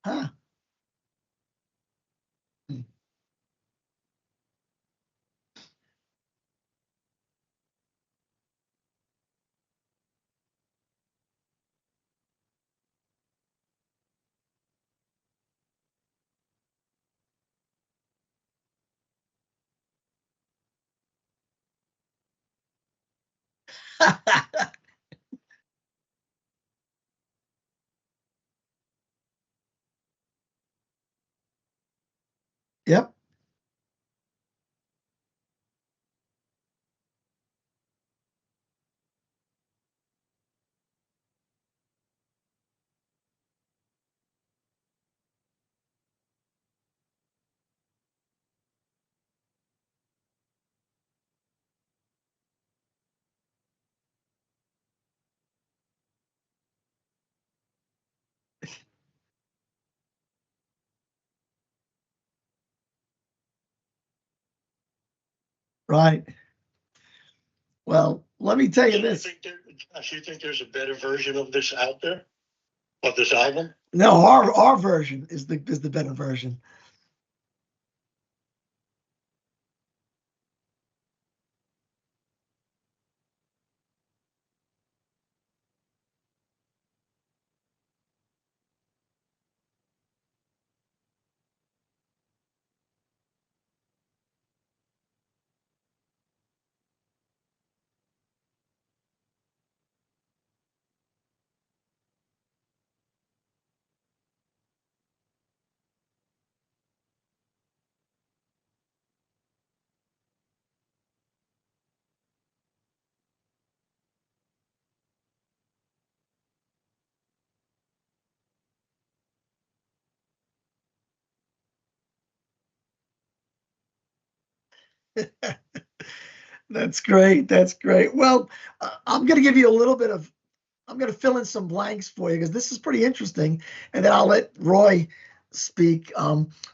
Huh. Hmm. Yep. Right. Well, let me tell you this. Josh, you think there's a better version of this out there, of this album? No, our version is the better version. That's great. That's great. Well, I'm going to give you a little bit of, I'm going to fill in some blanks for you because this is pretty interesting. And then I'll let Roy speak.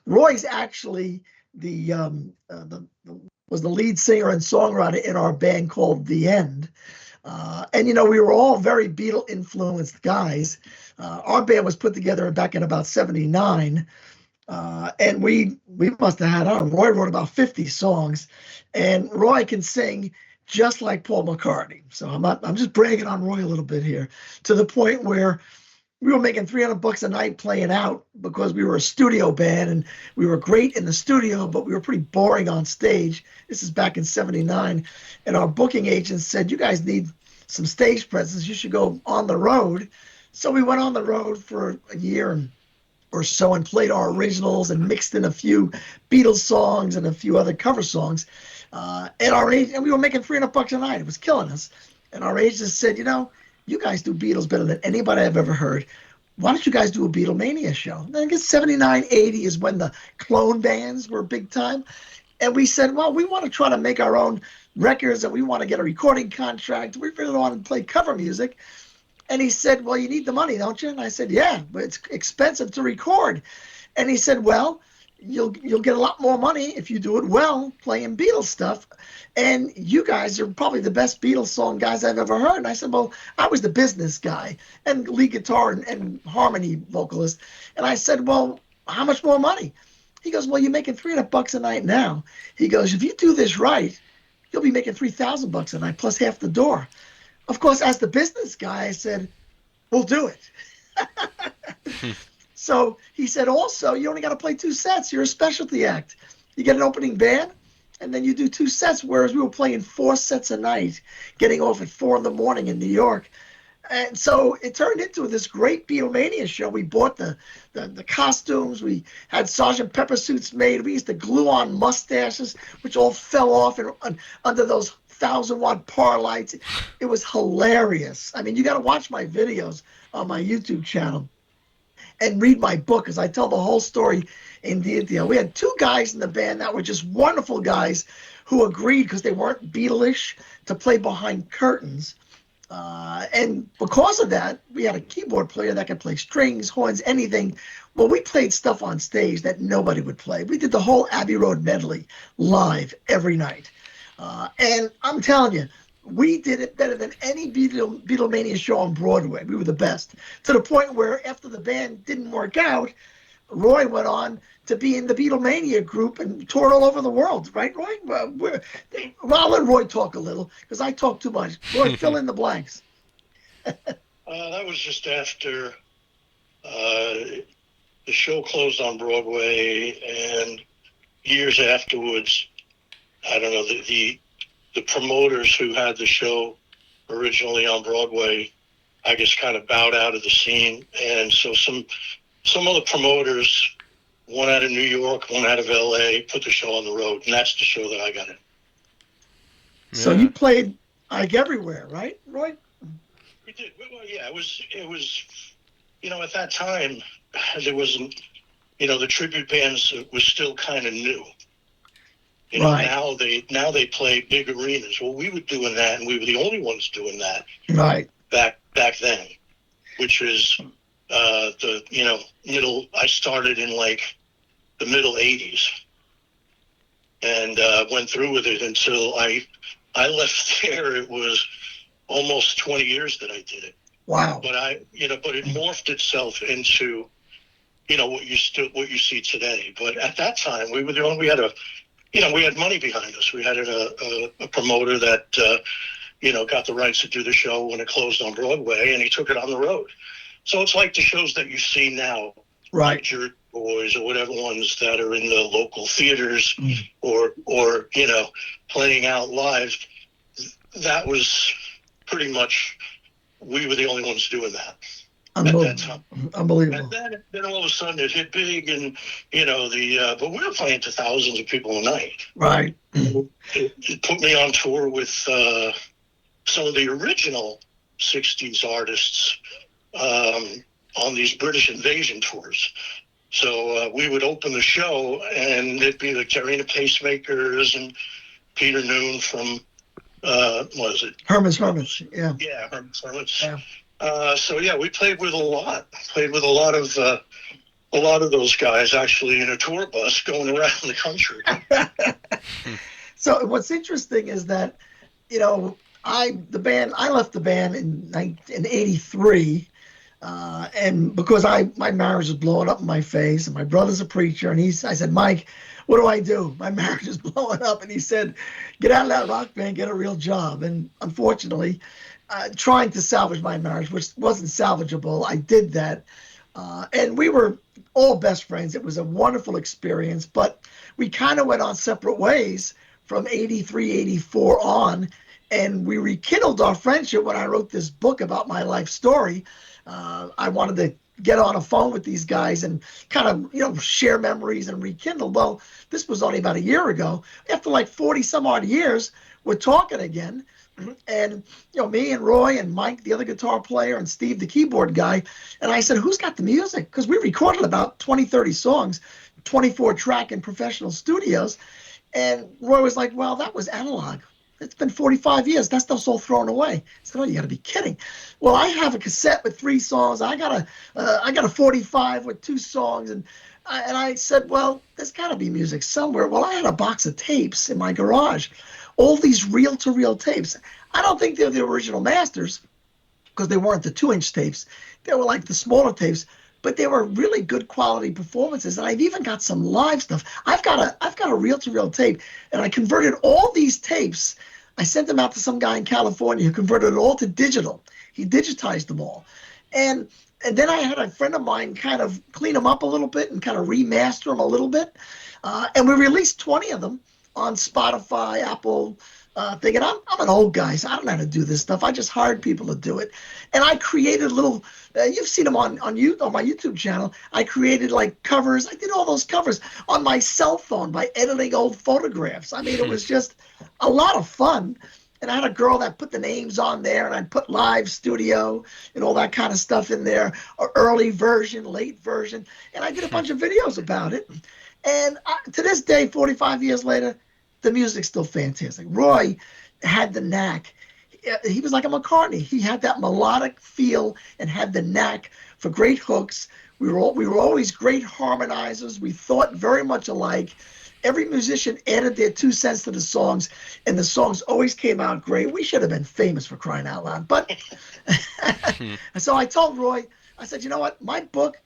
Roy's actually was the lead singer and songwriter in our band called The End. And we were all very Beatle influenced guys. Our band was put together back in about '79. And we must have had our Roy wrote about 50 songs, and Roy can sing just like Paul McCartney. So I'm just bragging on Roy a little bit here, to the point where we were making $300 a night playing out because we were a studio band and we were great in the studio, but we were pretty boring on stage. This is back in '79, and our booking agent said, "You guys need some stage presence. You should go on the road." So we went on the road for a year or so and played our originals and mixed in a few Beatles songs and a few other cover songs. And we were making $300 a night. It was killing us. And our agent said, you guys do Beatles better than anybody I've ever heard. Why don't you guys do a Beatlemania show? And I guess '79, '80 is when the clone bands were big time. And we said, well, we want to try to make our own records and we want to get a recording contract. We really want to play cover music. And he said, well, you need the money, don't you? And I said, yeah, but it's expensive to record. And he said, well, you'll get a lot more money if you do it well, playing Beatles stuff. And you guys are probably the best Beatles song guys I've ever heard. And I said, well, I was the business guy and lead guitar and harmony vocalist. And I said, well, how much more money? He goes, well, you're making $300 a night now. He goes, if you do this right, you'll be making $3,000 a night plus half the door. Of course, as the business guy, I said, we'll do it. So he said, also, you only got to play two sets. You're a specialty act. You get an opening band, and then you do two sets, whereas we were playing four sets a night, getting off at 4 in the morning in New York. And so it turned into this great Beatlemania show. We bought the costumes. We had Sergeant Pepper suits made. We used to glue on mustaches, which all fell off under those 1,000-watt par lights. It was hilarious. I mean, you got to watch my videos on my YouTube channel and read my book because I tell the whole story in detail. We had two guys in the band that were just wonderful guys who agreed because they weren't Beatleish to play behind curtains. And because of that, we had a keyboard player that could play strings, horns, anything. Well, we played stuff on stage that nobody would play. We did the whole Abbey Road medley live every night. And I'm telling you, we did it better than any Beatlemania show on Broadway. We were the best. To the point where after the band didn't work out, Roy went on to be in the Beatlemania group and toured all over the world, right, Roy? Well, I'll let Roy talk a little because I talk too much. Roy, fill in the blanks. That was just after the show closed on Broadway, and years afterwards, I don't know, the promoters who had the show originally on Broadway, I guess, kind of bowed out of the scene, and so some other promoters, one out of New York, one out of LA, put the show on the road, and that's the show that I got in. So you played like everywhere, right, Roy? We did. Well, yeah, it was, at that time, there wasn't, the tribute bands was still kind of new. Right. Now they play big arenas. Well, we were doing that, and we were the only ones doing that. Right. Back then, which is middle. I started in like the middle '80s, and went through with it until I left there. It was almost 20 years that I did it. Wow. But but it morphed itself into, what you see today. But at that time, we were the only. We had money behind us. We had a promoter that got the rights to do the show when it closed on Broadway, and he took it on the road. So it's like the shows that you see now, right? Like Jersey Boys or whatever ones that are in the local theaters or playing out live. That was pretty much, we were the only ones doing that at that time. Unbelievable. And then all of a sudden it hit big, and but we were playing to thousands of people a night. Right. It put me on tour with some of the original '60s artists on these British Invasion tours. So we would open the show, and it'd be the Carina Pacemakers and Peter Noon from what was it? Herman's, yeah. Yeah, Herman's. Yeah. So yeah, we played with a lot. Played with a lot of those guys actually in a tour bus going around the country. So what's interesting is that, I left the band in 1983. And because my marriage was blowing up in my face, and my brother's a preacher, and I said, Mike, what do I do? My marriage is blowing up. And he said, get out of that rock band, get a real job. And unfortunately, trying to salvage my marriage, which wasn't salvageable, I did that. And we were all best friends. It was a wonderful experience, but we kind of went on separate ways from 83, 84 on. And we rekindled our friendship when I wrote this book about my life story. I wanted to get on a phone with these guys and kind of, share memories and rekindle. Well, this was only about a year ago. After like 40 some odd years, we're talking again. And, me and Roy and Mike, the other guitar player, and Steve, the keyboard guy. And I said, who's got the music? Because we recorded about 20, 30 songs, 24 track in professional studios. And Roy was like, well, that was analog. It's been 45 years. That stuff's all thrown away. I said, oh, you got to be kidding. Well, I have a cassette with 3 songs. I got a 45 with 2 songs. And I said, well, there's got to be music somewhere. Well, I had a box of tapes in my garage, all these reel-to-reel tapes. I don't think they're the original masters because they weren't the 2-inch tapes. They were like the smaller tapes, but they were really good quality performances. And I've even got some live stuff. I've got a reel-to-reel tape, and I converted all these tapes. I sent them out to some guy in California who converted it all to digital. He digitized them all. And then I had a friend of mine kind of clean them up a little bit and kind of remaster them a little bit. And we released 20 of them on Spotify, Apple, thinking I'm an old guy, so I don't know how to do this stuff. I just hired people to do it. And I created little, you've seen them on my YouTube channel. I created like covers. I did all those covers on my cell phone by editing old photographs. I mean, it was just a lot of fun. And I had a girl that put the names on there, and I'd put live studio and all that kind of stuff in there, or early version, late version. And I did a bunch of videos about it. And to this day, 45 years later, the music's still fantastic. Roy had the knack. He was like a McCartney. He had that melodic feel and had the knack for great hooks. We were always great harmonizers. We thought very much alike. Every musician added their 2 cents to the songs, and the songs always came out great. We should have been famous, for crying out loud. But so I told Roy, I said, you know what? My book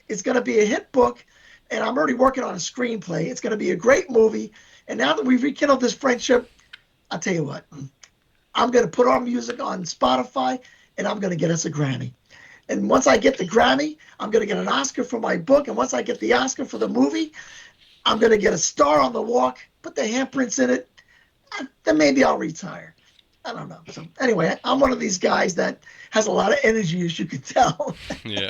is going to be a hit book. and I'm already working on a screenplay. It's going to be a great movie. And now that we've rekindled this friendship, I'll tell you what, I'm going to put our music on Spotify, and I'm going to get us a Grammy. And once I get the Grammy, I'm going to get an Oscar for my book. And once I get the Oscar for the movie, I'm going to get a star on the walk, put the handprints in it. Then maybe I'll retire. I don't know. So anyway, I'm one of these guys that has a lot of energy, as you can tell. Yeah.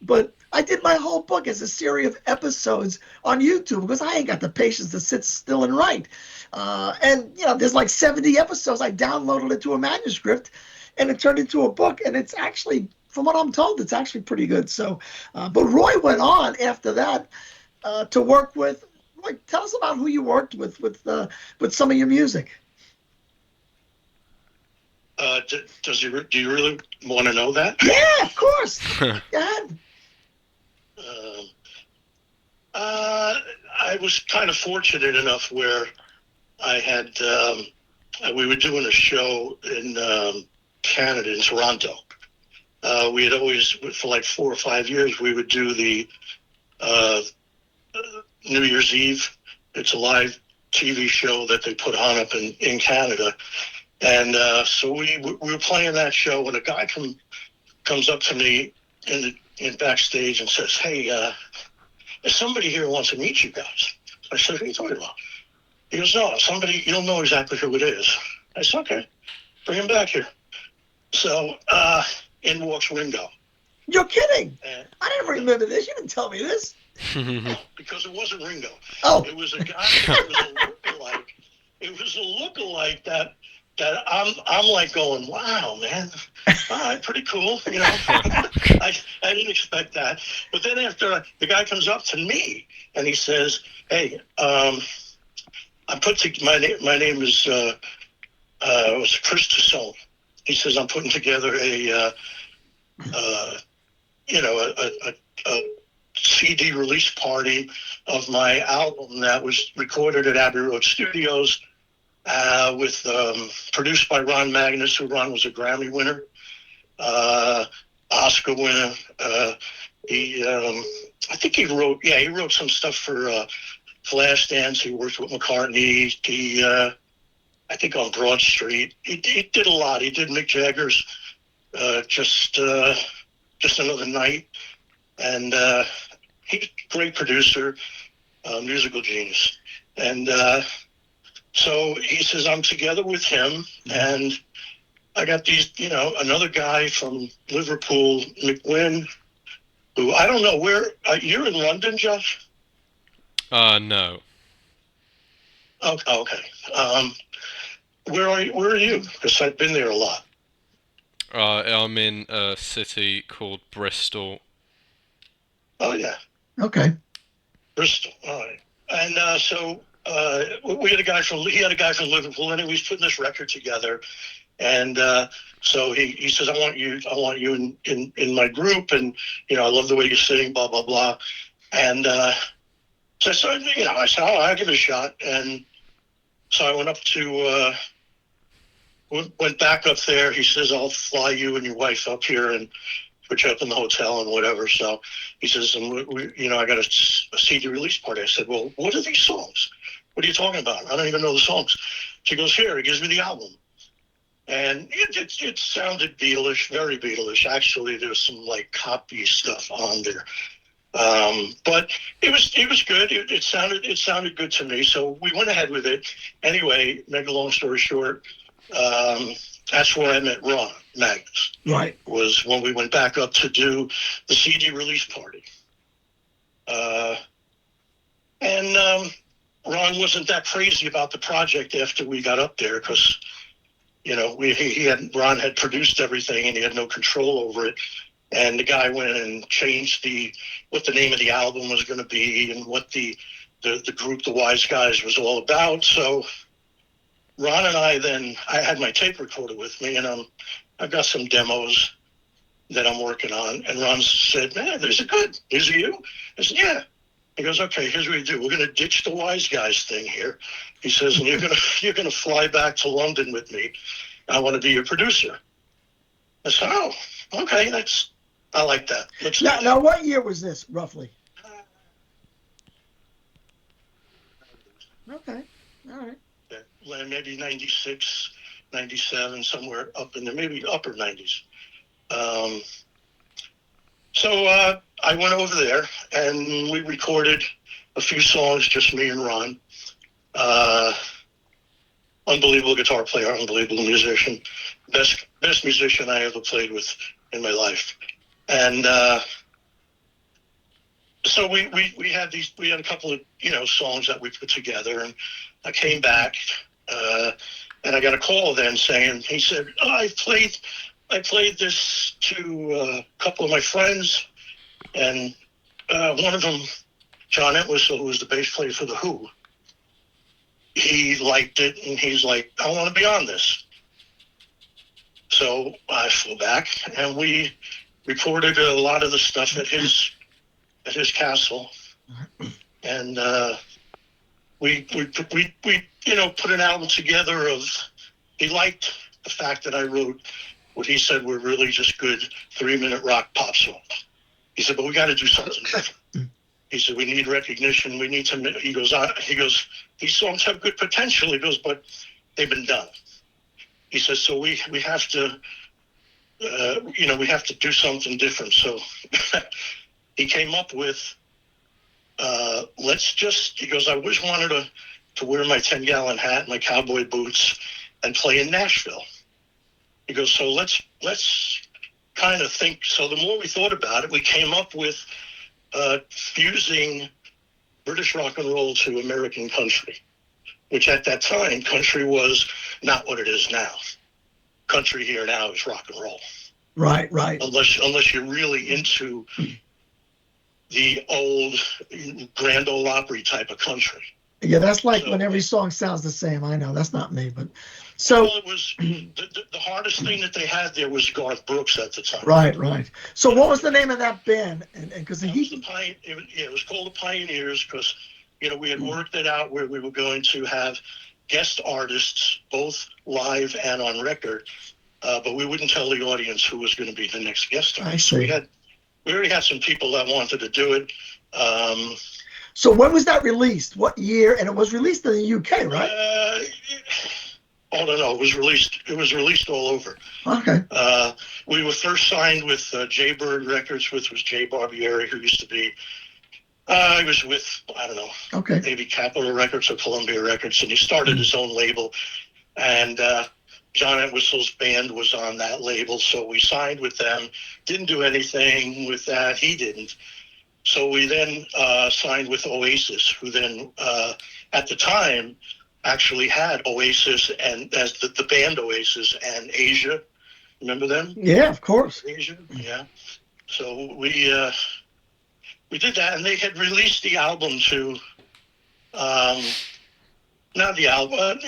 But I did my whole book as a series of episodes on YouTube because I ain't got the patience to sit still and write. And, there's like 70 episodes. I downloaded it to a manuscript and it turned into a book. And it's actually, from what I'm told, it's actually pretty good. So, but Roy went on after that to work with, like, tell us about who you worked with some of your music. Do you really want to know that? Yeah, of course. Go ahead. I was kind of fortunate enough where I had we were doing a show in Canada, in Toronto. We had always, for like 4 or 5 years, we would do the New Year's Eve. It's a live TV show that they put on up in Canada. And so we were playing that show, and a guy comes up to me in backstage and says, "Hey, there's somebody here who wants to meet you guys." I said, "What are you talking about?" He goes, "No, somebody, you don't know exactly who it is." I said, "Okay, bring him back here." So in walks Ringo. You're kidding. I didn't remember this. You didn't tell me this. Because it wasn't Ringo. Oh. It was a guy that was a lookalike. It was a lookalike that I'm like going, "Wow, man, all right, pretty cool." I didn't expect that. But then after the guy comes up to me and he says, "Hey, my name is was Chris Tassone." He says, "I'm putting together a CD release party of my album that was recorded at Abbey Road Studios." With produced by Ron Magnus, who Ron was a Grammy winner, Oscar winner. I think he wrote some stuff for Flashdance. He worked with McCartney. I think on Broad Street. He did a lot. He did Mick Jagger's Just Another Night, and he's a great producer, musical genius, and. So he says, I'm together with him, and I got these, another guy from Liverpool, McWynn, who I don't know where. You're in London, Josh? No. Okay. Where are you? Because I've been there a lot. I'm in a city called Bristol. Oh yeah. Okay. Bristol. All right. And so. He had a guy from Liverpool, and he was putting this record together, and so he says, I want you in my group, and I love the way you sing, blah blah blah, and so I said, I'll give it a shot, and so I went back up there. He says, I'll fly you and your wife up here and put you up in the hotel and whatever. So he says, and I got a CD release party. I said, well, what are these songs? What are you talking about? I don't even know the songs. She goes, here, he gives me the album. And it sounded Beatles-ish, very Beatles-ish. Actually, there's some like copy stuff on there. But it was good. It sounded good to me. So we went ahead with it. Anyway, make a long story short, that's where I met Ron Magnus. Right. Was when we went back up to do the CD release party. And Ron wasn't that crazy about the project after we got up there because, Ron had produced everything and he had no control over it. And the guy went and changed what the name of the album was going to be and what the group, the Wise Guys, was all about. So Ron and I had my tape recorder with me, and I've got some demos that I'm working on. And Ron said, man, these are good. These are you? I said, yeah. He goes, okay, here's what we do. We're going to ditch the Wise Guys thing here. He says, and you're going to fly back to London with me. I want to be your producer. I said, oh, okay, I like that. Now, what year was this, roughly? Okay. All right. Maybe 96, 97, somewhere up in the maybe upper 90s. So I went over there and we recorded a few songs, just me and Ron. Unbelievable guitar player, unbelievable musician, best musician I ever played with in my life. And so we had a couple of songs that we put together, and I came back and I got a call then saying, he said, oh, I played this to a couple of my friends, and one of them, John Entwistle, who was the bass player for The Who, he liked it, and he's like, I want to be on this. So I flew back, and we recorded a lot of the stuff at his castle, and we put an album together of. He liked the fact that I wrote what he said were really just good 3-minute rock pop songs. He said, but we got to do something different. He said, we need recognition. We need to. He goes, these songs have good potential. He goes, but they've been done. He says, so we have to, we have to do something different. So he came up with, he goes, I always wanted to wear my 10-gallon hat, my cowboy boots, and play in Nashville. He goes, so let's kind of think. So the more we thought about it, we came up with fusing British rock and roll to American country, which at that time, country was not what it is now. Country here now is rock and roll. Right. Unless you're really into the old Grand Ole Opry type of country. Yeah, that's like when every song sounds the same. I know that's not me, but so it was the hardest thing that they had there was Garth Brooks at the time. Right. So what was the name of that band? And because it was called the Pioneers because we had worked it out where we were going to have guest artists both live and on record, but we wouldn't tell the audience who was going to be the next guest artist. I see. So we already had some people that wanted to do it. So when was that released? What year? And it was released in the UK, right? No. It was released all over. Okay. We were first signed with Jaybird Records, which was Jay Barbieri, who used to be. He was with, I don't know, okay, maybe Capitol Records or Columbia Records, and he started his own label. And John Entwistle's band was on that label, so we signed with them. Didn't do anything with that. He didn't. So we then signed with Oasis, who then, at the time, actually had Oasis and as the band Oasis and Asia. Remember them? Yeah, of course. Asia, yeah. So we did that, and they had released the album to, not the album,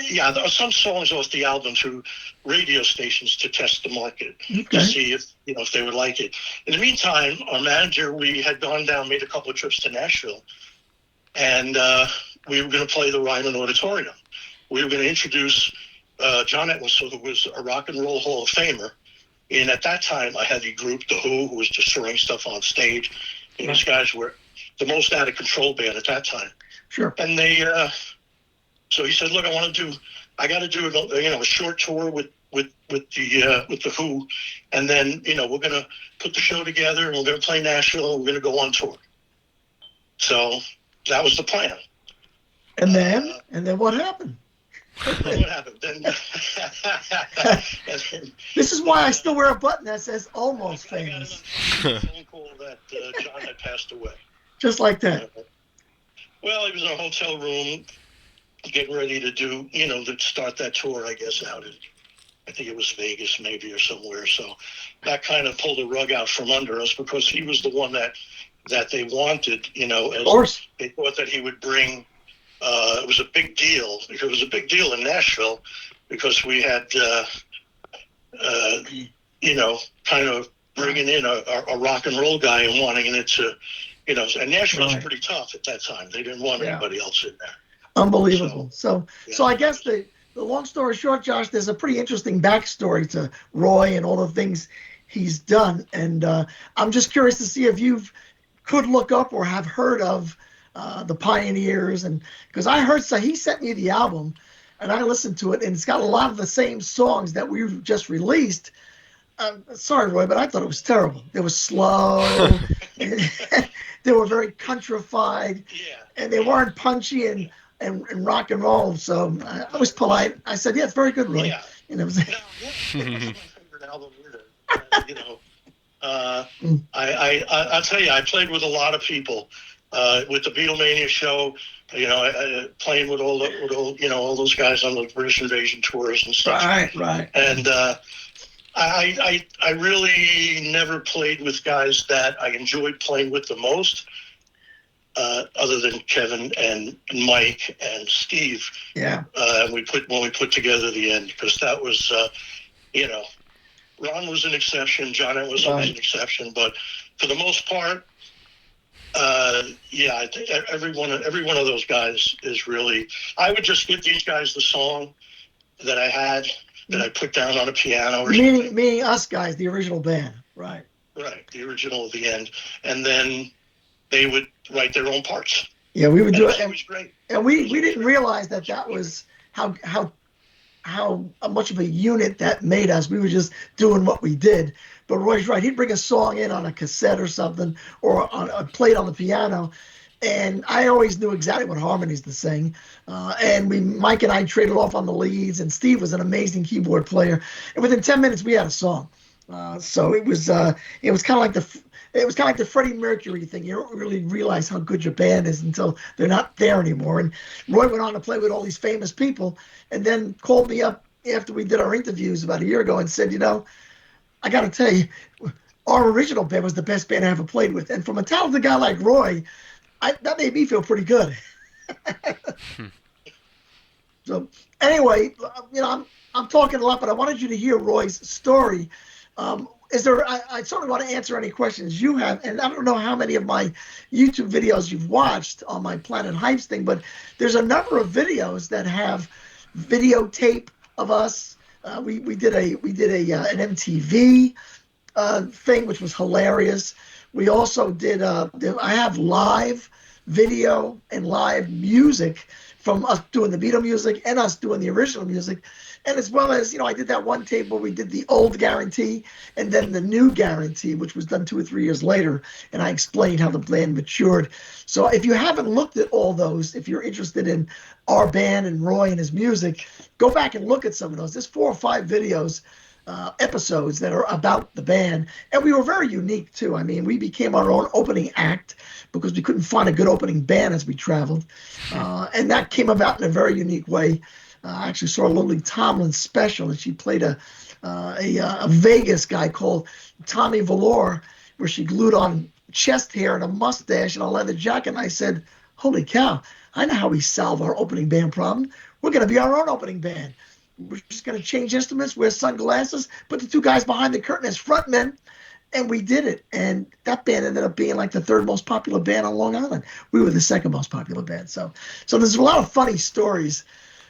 some songs off the album to radio stations to test the market, to see if they would like it. In the meantime, our manager, we had gone down, made a couple of trips to Nashville, and we were going to play the Ryman Auditorium. We were going to introduce John Entwistle, who was a rock and roll Hall of Famer. And at that time, I had the group The Who was destroying stuff on stage. And these guys were the most out of control band at that time. Sure. And they, so he said, "Look, I got to do a short tour with the Who, and then we're going to put the show together, and we're going to play Nashville, and we're going to go on tour." So that was the plan. And then what happened? What happened? Then, this is why I still wear a button that says "Almost Famous." I got a phone call that John had passed away. Just like that. Well, he was in a hotel room, getting ready to do, to start that tour. I guess out in, I think it was Vegas, maybe, or somewhere. So that kind of pulled the rug out from under us because he was the one that they wanted. Of course. They thought that he would bring. It was a big deal. It was a big deal in Nashville because we had, kind of bringing in a rock and roll guy and wanting it to, and Nashville was pretty tough at that time. They didn't want anybody else in there. Unbelievable. So I guess the long story short, Josh, there's a pretty interesting backstory to Roy and all the things he's done. And I'm just curious to see if you could look up or have heard of the Pioneers, and because I heard, so he sent me the album, and I listened to it, and it's got a lot of the same songs that we've just released. Sorry, Roy, but I thought it was terrible. It was slow. They were very countrified, Yeah. and they weren't punchy and rock and roll. So I was polite. I said, "Yeah, it's very good, Roy." Yeah. And it was. No, yeah, it wasn't my favorite album either. You know, I'll tell you, I played with a lot of people with the Beatlemania show. You know, playing with all all those guys on the British Invasion tours and stuff. Right. And I really never played with guys that I enjoyed playing with the most, other than Kevin and Mike and Steve. Yeah. When we put together the end, because that was, Ron was an exception, John was always an exception, but for the most part, I think every one of those guys is really. I would just give these guys the song that I had that I put down on a piano or something. Meaning us guys, the original band, right? Right, the original at the end, and then they would write their own parts. Yeah, we would do it. It was great. And we didn't realize that was how much of a unit that made us. We were just doing what we did. But Roy's right. He'd bring a song in on a cassette or something, or played on the piano, and I always knew exactly what harmonies to sing. And Mike and I traded off on the leads, and Steve was an amazing keyboard player. And within 10 minutes, we had a song. So it was kind of like the Freddie Mercury thing. You don't really realize how good your band is until they're not there anymore. And Roy went on to play with all these famous people, and then called me up after we did our interviews about a year ago and said, I got to tell you, our original band was the best band I ever played with. And from a talented guy like Roy, that made me feel pretty good. So anyway, I'm talking a lot, but I wanted you to hear Roy's story. I certainly want to answer any questions you have, and I don't know how many of my YouTube videos you've watched on my Planet Hypes thing, but there's a number of videos that have videotape of us. We did an MTV thing, which was hilarious. We also did. I have live video and live music from us doing the Beatle music and us doing the original music. And as well as, I did that one tape where we did the old Guarantee and then the new Guarantee, which was done 2 or 3 years later. And I explained how the band matured. So if you haven't looked at all those, if you're interested in our band and Roy and his music, go back and look at some of those. There's 4 or 5 videos, episodes that are about the band. And we were very unique, too. I mean, we became our own opening act because we couldn't find a good opening band as we traveled. And that came about in a very unique way. I actually saw a Lily Tomlin special, and she played a Vegas guy called Tommy Valor, where she glued on chest hair and a mustache and a leather jacket. And I said, holy cow, I know how we solve our opening band problem. We're going to be our own opening band. We're just going to change instruments, wear sunglasses, put the 2 guys behind the curtain as frontmen, and we did it. And that band ended up being like the 3rd most popular band on Long Island. We were the 2nd most popular band. So there's a lot of funny stories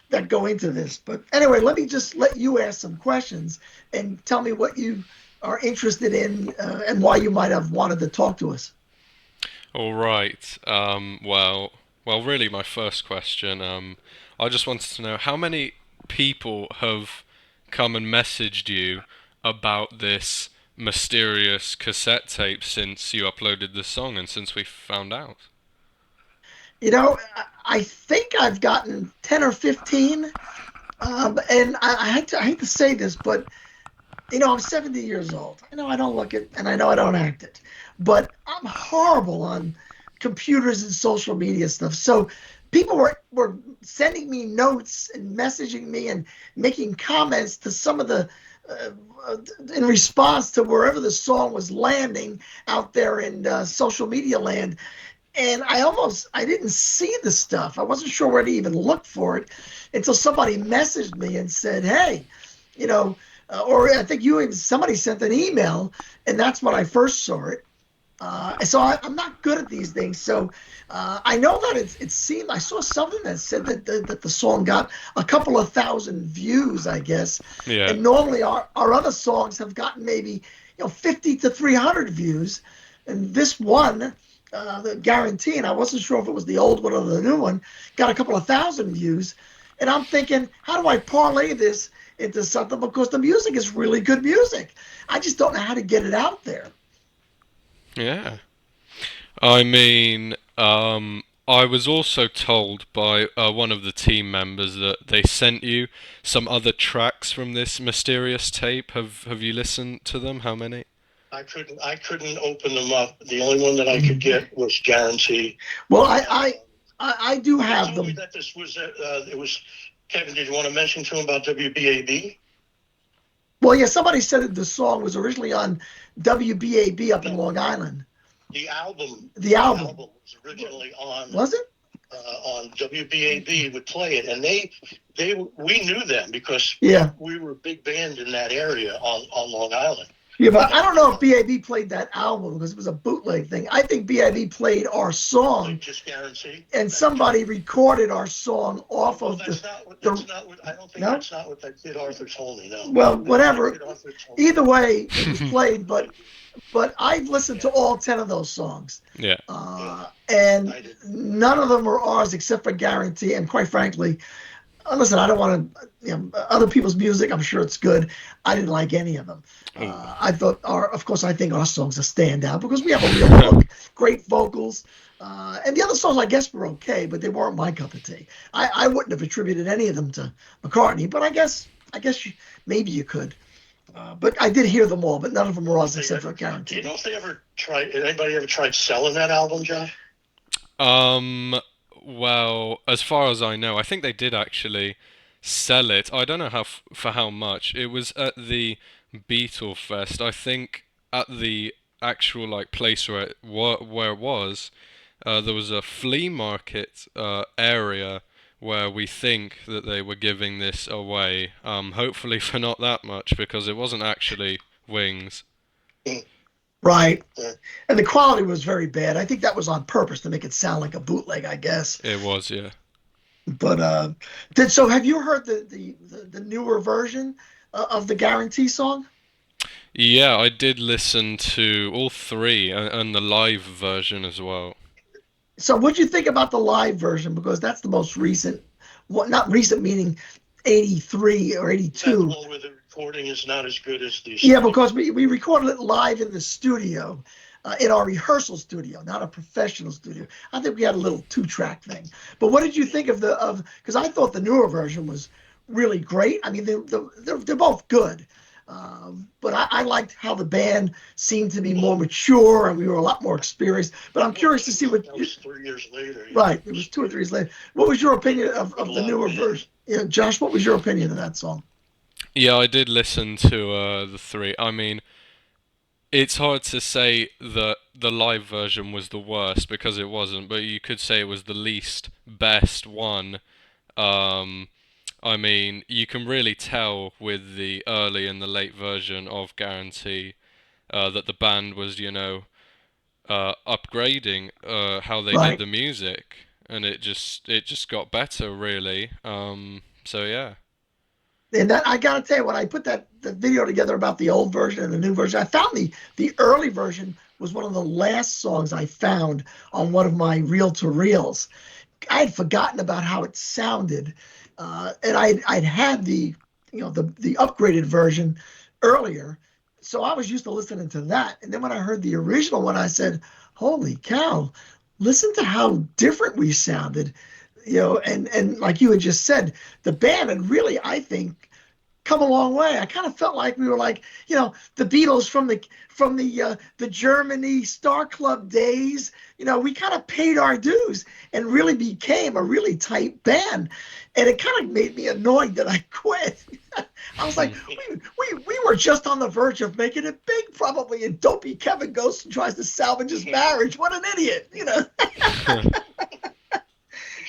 that go into this. But anyway, let me just let you ask some questions and tell me what you are interested in and why you might have wanted to talk to us. All right. Well, really, my first question. I just wanted to know how many people have come and messaged you about this mysterious cassette tape since you uploaded the song and since we found out. I think I've gotten 10 or 15, and I hate to say this, but I'm 70 years old. I know I don't look it, and I know I don't act it, but I'm horrible on computers and social media stuff. So people were sending me notes and messaging me and making comments to some of the in response to wherever the song was landing out there in social media land. And I didn't see the stuff. I wasn't sure where to even look for it until somebody messaged me and said, hey, or I think somebody sent an email, and that's when I first saw it. So I'm not good at these things. So I know that it seemed, I saw something that said that the song got a couple of thousand views, I guess. Yeah. And normally our other songs have gotten maybe 50 to 300 views. And this one the Guarantee, and I wasn't sure if it was the old one or the new one, got a couple of thousand views. And I'm thinking, how do I parlay this into something? Because the music is really good music. I just don't know how to get it out there. Yeah. I mean, I was also told by one of the team members that they sent you some other tracks from this mysterious tape. Have you listened to them? How many? I couldn't open them up. The only one that I could get was Guarantee. Well, I do They have told me them. that this was it was Kevin. Did you want to mention to him about WBAB? Well, yeah, somebody said that the song was originally on WBAB up in No, Long Island. the album. The The album, album was originally was it? on WBAB would play it, and we knew them because Yeah. we were a big band in that area on Long Island. Yeah, but I don't And know if BAB played that album because it was a bootleg thing. I think BAB played our song, Just Guarantee. and somebody recorded our song off Well, of that's not what. the That's not what. I don't think no? that's not what that kid Arthur told me. No. Well, That's not whatever. Kid Arthur told me. Either way, it was played, but I've listened to all 10 of those songs. Yeah. And I did. none of them were ours except for Guarantee. And quite frankly, listen, I don't want to, other people's music, I'm sure it's good. I didn't like any of them. I thought, of course, I think our songs are standout because we have a real look, great vocals. And the other songs, I guess, were okay, but they weren't my cup of tea. I wouldn't have attributed any of them to McCartney, but I guess maybe you could. But I did hear them all, but none of them were ours except for Do you Guarantee. know if they ever tried? Anybody ever tried selling that album, Josh? Well, as far as I know, I think they did actually sell it. I don't know for how much. It was at the Beatle Fest. I think at the actual like place where it was, there was a flea market area where we think that they were giving this away. Hopefully for not that much because it wasn't actually Wings. Right. Yeah. And the quality was very bad. I think that was on purpose to make it sound like a bootleg, I guess. It was, yeah. But so have you heard the newer version of the Guarantee song? Yeah, I did listen to all three and the live version as well. So what do you think about the live version? Because that's the most recent, well, not recent meaning 83 or That's the 82. one where the recording is not as good as the. Yeah, because we recorded it live in the studio, in our rehearsal studio, not a professional studio. I think we had a little 2-track thing. But what did you think of because I thought the newer version was really great. I mean, they're both good. But I liked how the band seemed to be more mature and we were a lot more experienced. But I'm curious to see what. That was 3 years later. Right, it was 2 or 3 years later. What was your opinion of the newer Yeah. version? Yeah, Josh, what was your opinion of that song? Yeah, I did listen to the three. I mean, it's hard to say that the live version was the worst because it wasn't, but you could say it was the least best one. Um, I mean, you can really tell with the early and the late version of Guarantee that the band was, upgrading how they did Right. the music, and it just got better, really. So yeah. And that I gotta tell you, when I put the video together about the old version and the new version, I found the early version was one of the last songs I found on one of my reel to reels. I had forgotten about how it sounded, and I'd had the upgraded version earlier, so I was used to listening to that. And then when I heard the original one, I said, "Holy cow! Listen to how different we sounded." And like you had just said, the band had really, I think, come a long way. I kind of felt like we were like, the Beatles from the Germany Star Club days. We kind of paid our dues and really became a really tight band. And it kind of made me annoyed that I quit. I was like, we were just on the verge of making it big, probably. And dopey Kevin goes and tries to salvage his marriage. What an idiot, You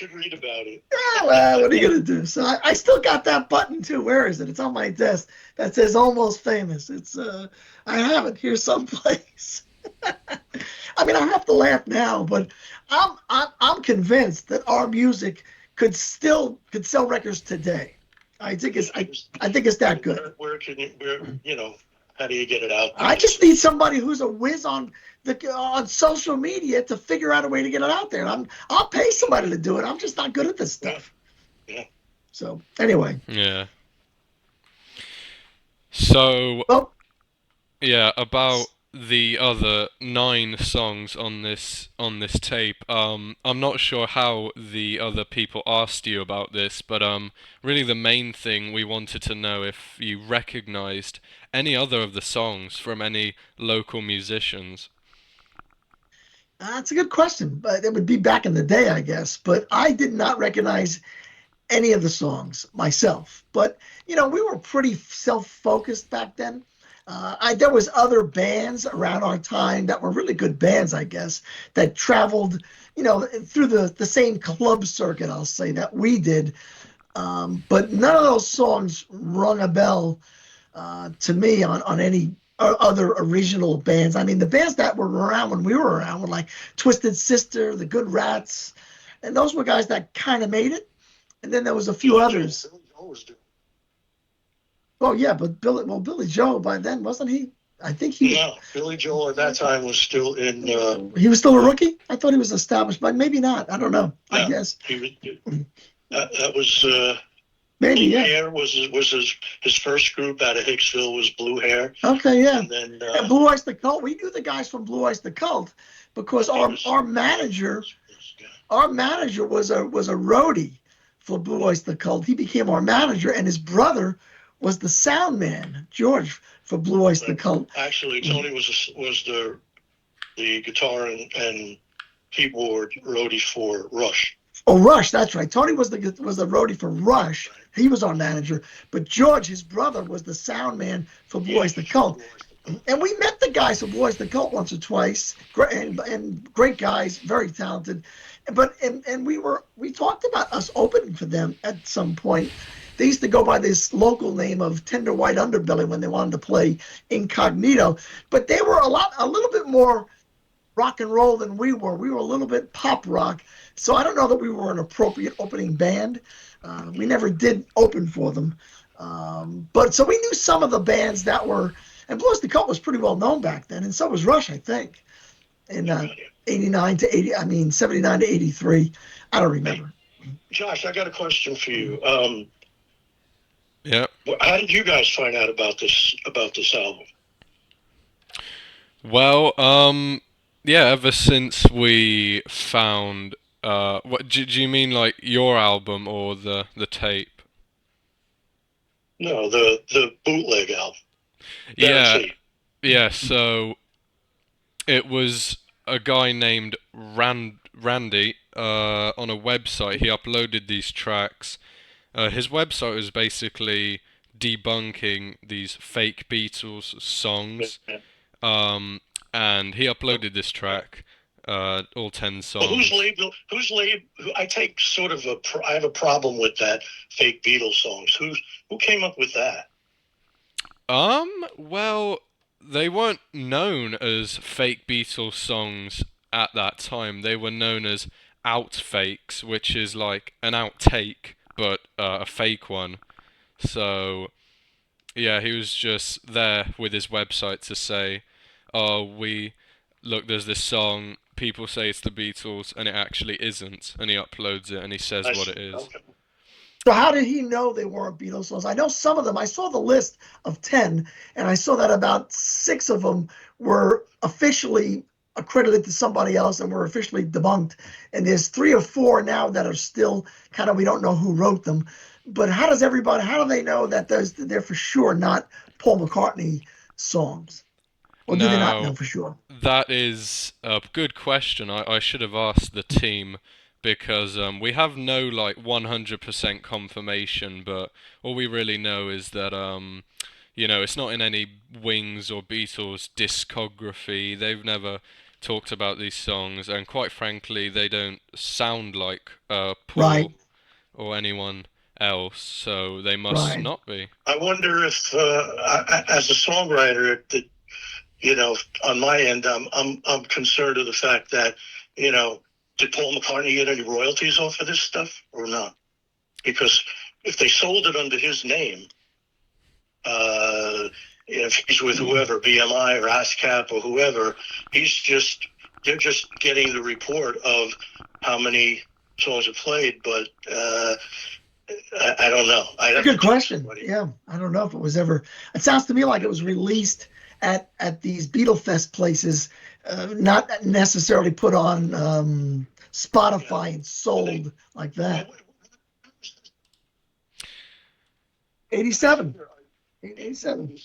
should read about it. Yeah, well, what are you gonna do? So I still got that button too. Where is it? It's on my desk. That says "Almost Famous." It's I have it here someplace. I mean, I have to laugh now, but I'm convinced that our music could sell records today. I think it's that good. Where can you, How do you get it out there? I just need somebody who's a whiz on social media to figure out a way to get it out there. I'll pay somebody to do it. I'm just not good at this stuff. Yeah. So anyway. Yeah. So Well, yeah, about the other 9 songs on this tape. I'm not sure how the other people asked you about this, but really the main thing we wanted to know if you recognized any other of the songs from any local musicians. that's a good question, but it would be back in the day, I guess. But I did not recognize any of the songs myself. But we were pretty self-focused back then. There was other bands around our time that were really good bands, I guess, that traveled, through the same club circuit, I'll say, that we did. But none of those songs rung a bell to me on any other original bands. I mean, the bands that were around when we were around were like Twisted Sister, The Good Rats, and those were guys that kind of made it. And then there was a few others. Billy Joel was doing. Oh yeah, but Billy Joel by then wasn't he? I think he. No, Billy Joel at that time was still in. He was still a rookie. I thought he was established, but maybe not. I don't know. No, I guess he was. That was. maybe. Blue Yeah. Hair was his first group out of Hicksville was Blue Hair, Okay. Yeah. and then And Blue Oyster Cult. We knew the guys from Blue Oyster Cult because our manager was a roadie for Blue Oyster Cult. He became our manager, and his brother was the sound man, George, for Blue Oyster Cult. Actually, Tony was the guitar and keyboard roadie for Rush. Oh, Rush, that's right. Tony was the roadie for Rush. He was our manager, but George, his brother, was the sound man for Blue Oyster Cult. And we met the guys from Blue Oyster Cult once or twice, and great guys, very talented. But we talked about us opening for them at some point. They used to go by this local name of Tender White Underbelly when they wanted to play incognito, but they were a little bit more rock and roll than we were. We were a little bit pop rock, so I don't know that we were an appropriate opening band. We never did open for them, but so we knew some of the bands that were. And Blue Oyster Cult was pretty well known back then, and so was Rush, I think, in 89 to 80. I mean, 79 to 83. I don't remember. Josh, I got a question for you. Yeah. How did you guys find out about this album? Well, yeah, ever since we found what do you mean, like your album or the tape? No, the bootleg album. Yeah. Yeah, so it was a guy named Randy on a website. He uploaded these tracks. His website was basically debunking these fake Beatles songs. And he uploaded this track, all 10 songs. Well, who's labeled? I take sort of I have a problem with that fake Beatles songs. Who came up with that? Well, they weren't known as fake Beatles songs at that time. They were known as outfakes, which is like an outtake, but a fake one. So, yeah, he was just there with his website to say, oh, look, there's this song, people say it's the Beatles, and it actually isn't, and he uploads it, and he says what it is. Okay. So how did he know they weren't Beatles songs? I know some of them. I saw the list of 10, and I saw that about 6 of them were officially accredited to somebody else and were officially debunked. And there's 3 or 4 now that are still kind of, we don't know who wrote them. But how do they know that they're for sure not Paul McCartney songs? Or do they not know for sure? That is a good question. I should have asked the team, because we have no like 100% confirmation, but all we really know is that it's not in any Wings or Beatles discography. They've never talked about these songs, and quite frankly, they don't sound like Paul or anyone else, so they must not be. I wonder if, as a songwriter, on my end, I'm concerned of the fact that, did Paul McCartney get any royalties off of this stuff or not? Because if they sold it under his name, if he's with whoever, BMI or ASCAP or whoever, they're just getting the report of how many songs are played, but I don't know. Good question. Yeah, I don't know if it was ever. It sounds to me like it was released at these Beatle Fest places, not necessarily put on Spotify and sold like that. 87. 87.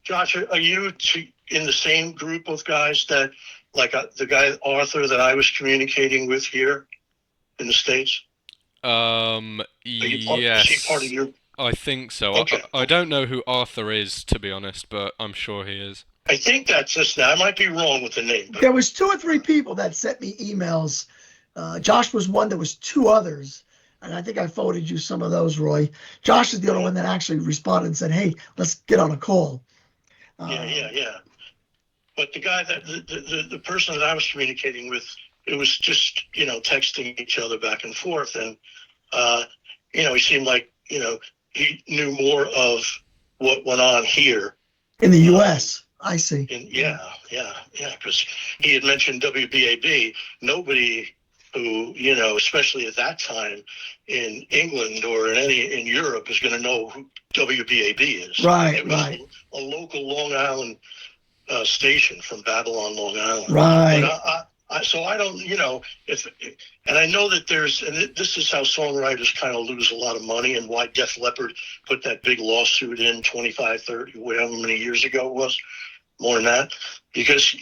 Josh, are you in the same group of guys that, like the guy Arthur that I was communicating with here in the States? Yes. Is he part of your... I think so. Okay. I don't know who Arthur is, to be honest, but I'm sure he is. I think that's just now. I might be wrong with the name. But... There was 2 or 3 people that sent me emails. Josh was one. There was 2 others. And I think I forwarded you some of those, Roy. Josh is the only one that actually responded and said, hey, let's get on a call. Yeah. But the guy that the person that I was communicating with, it was just, texting each other back and forth. And, he seemed like, he knew more of what went on here. In the U.S., I see. Yeah. Because he had mentioned WBAB. Nobody who, especially at that time in England or in Europe is going to know who WBAB is. Right, it was right. A local Long Island station from Babylon, Long Island. Right. But so I don't, and I know that this is how songwriters kind of lose a lot of money, and why Def Leppard put that big lawsuit in 25, 30, whatever many years ago it was, more than that, because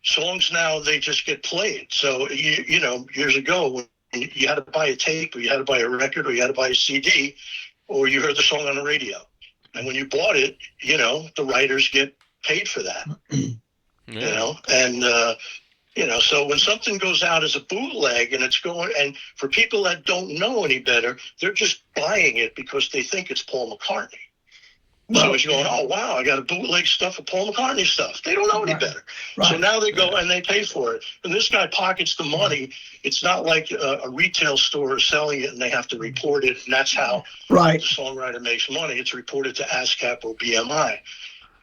songs now, they just get played. So, years ago, when you had to buy a tape, or you had to buy a record, or you had to buy a CD, or you heard the song on the radio. And when you bought it, the writers get paid for that, and, so when something goes out as a bootleg and it's going, and for people that don't know any better, they're just buying it because they think it's Paul McCartney. So it's going, oh, wow, I got a bootleg stuff of Paul McCartney stuff. They don't know any better. Right. So now they go and they pay for it. And this guy pockets the money. It's not like a retail store is selling it and they have to report it. And that's how the songwriter makes money. It's reported to ASCAP or BMI.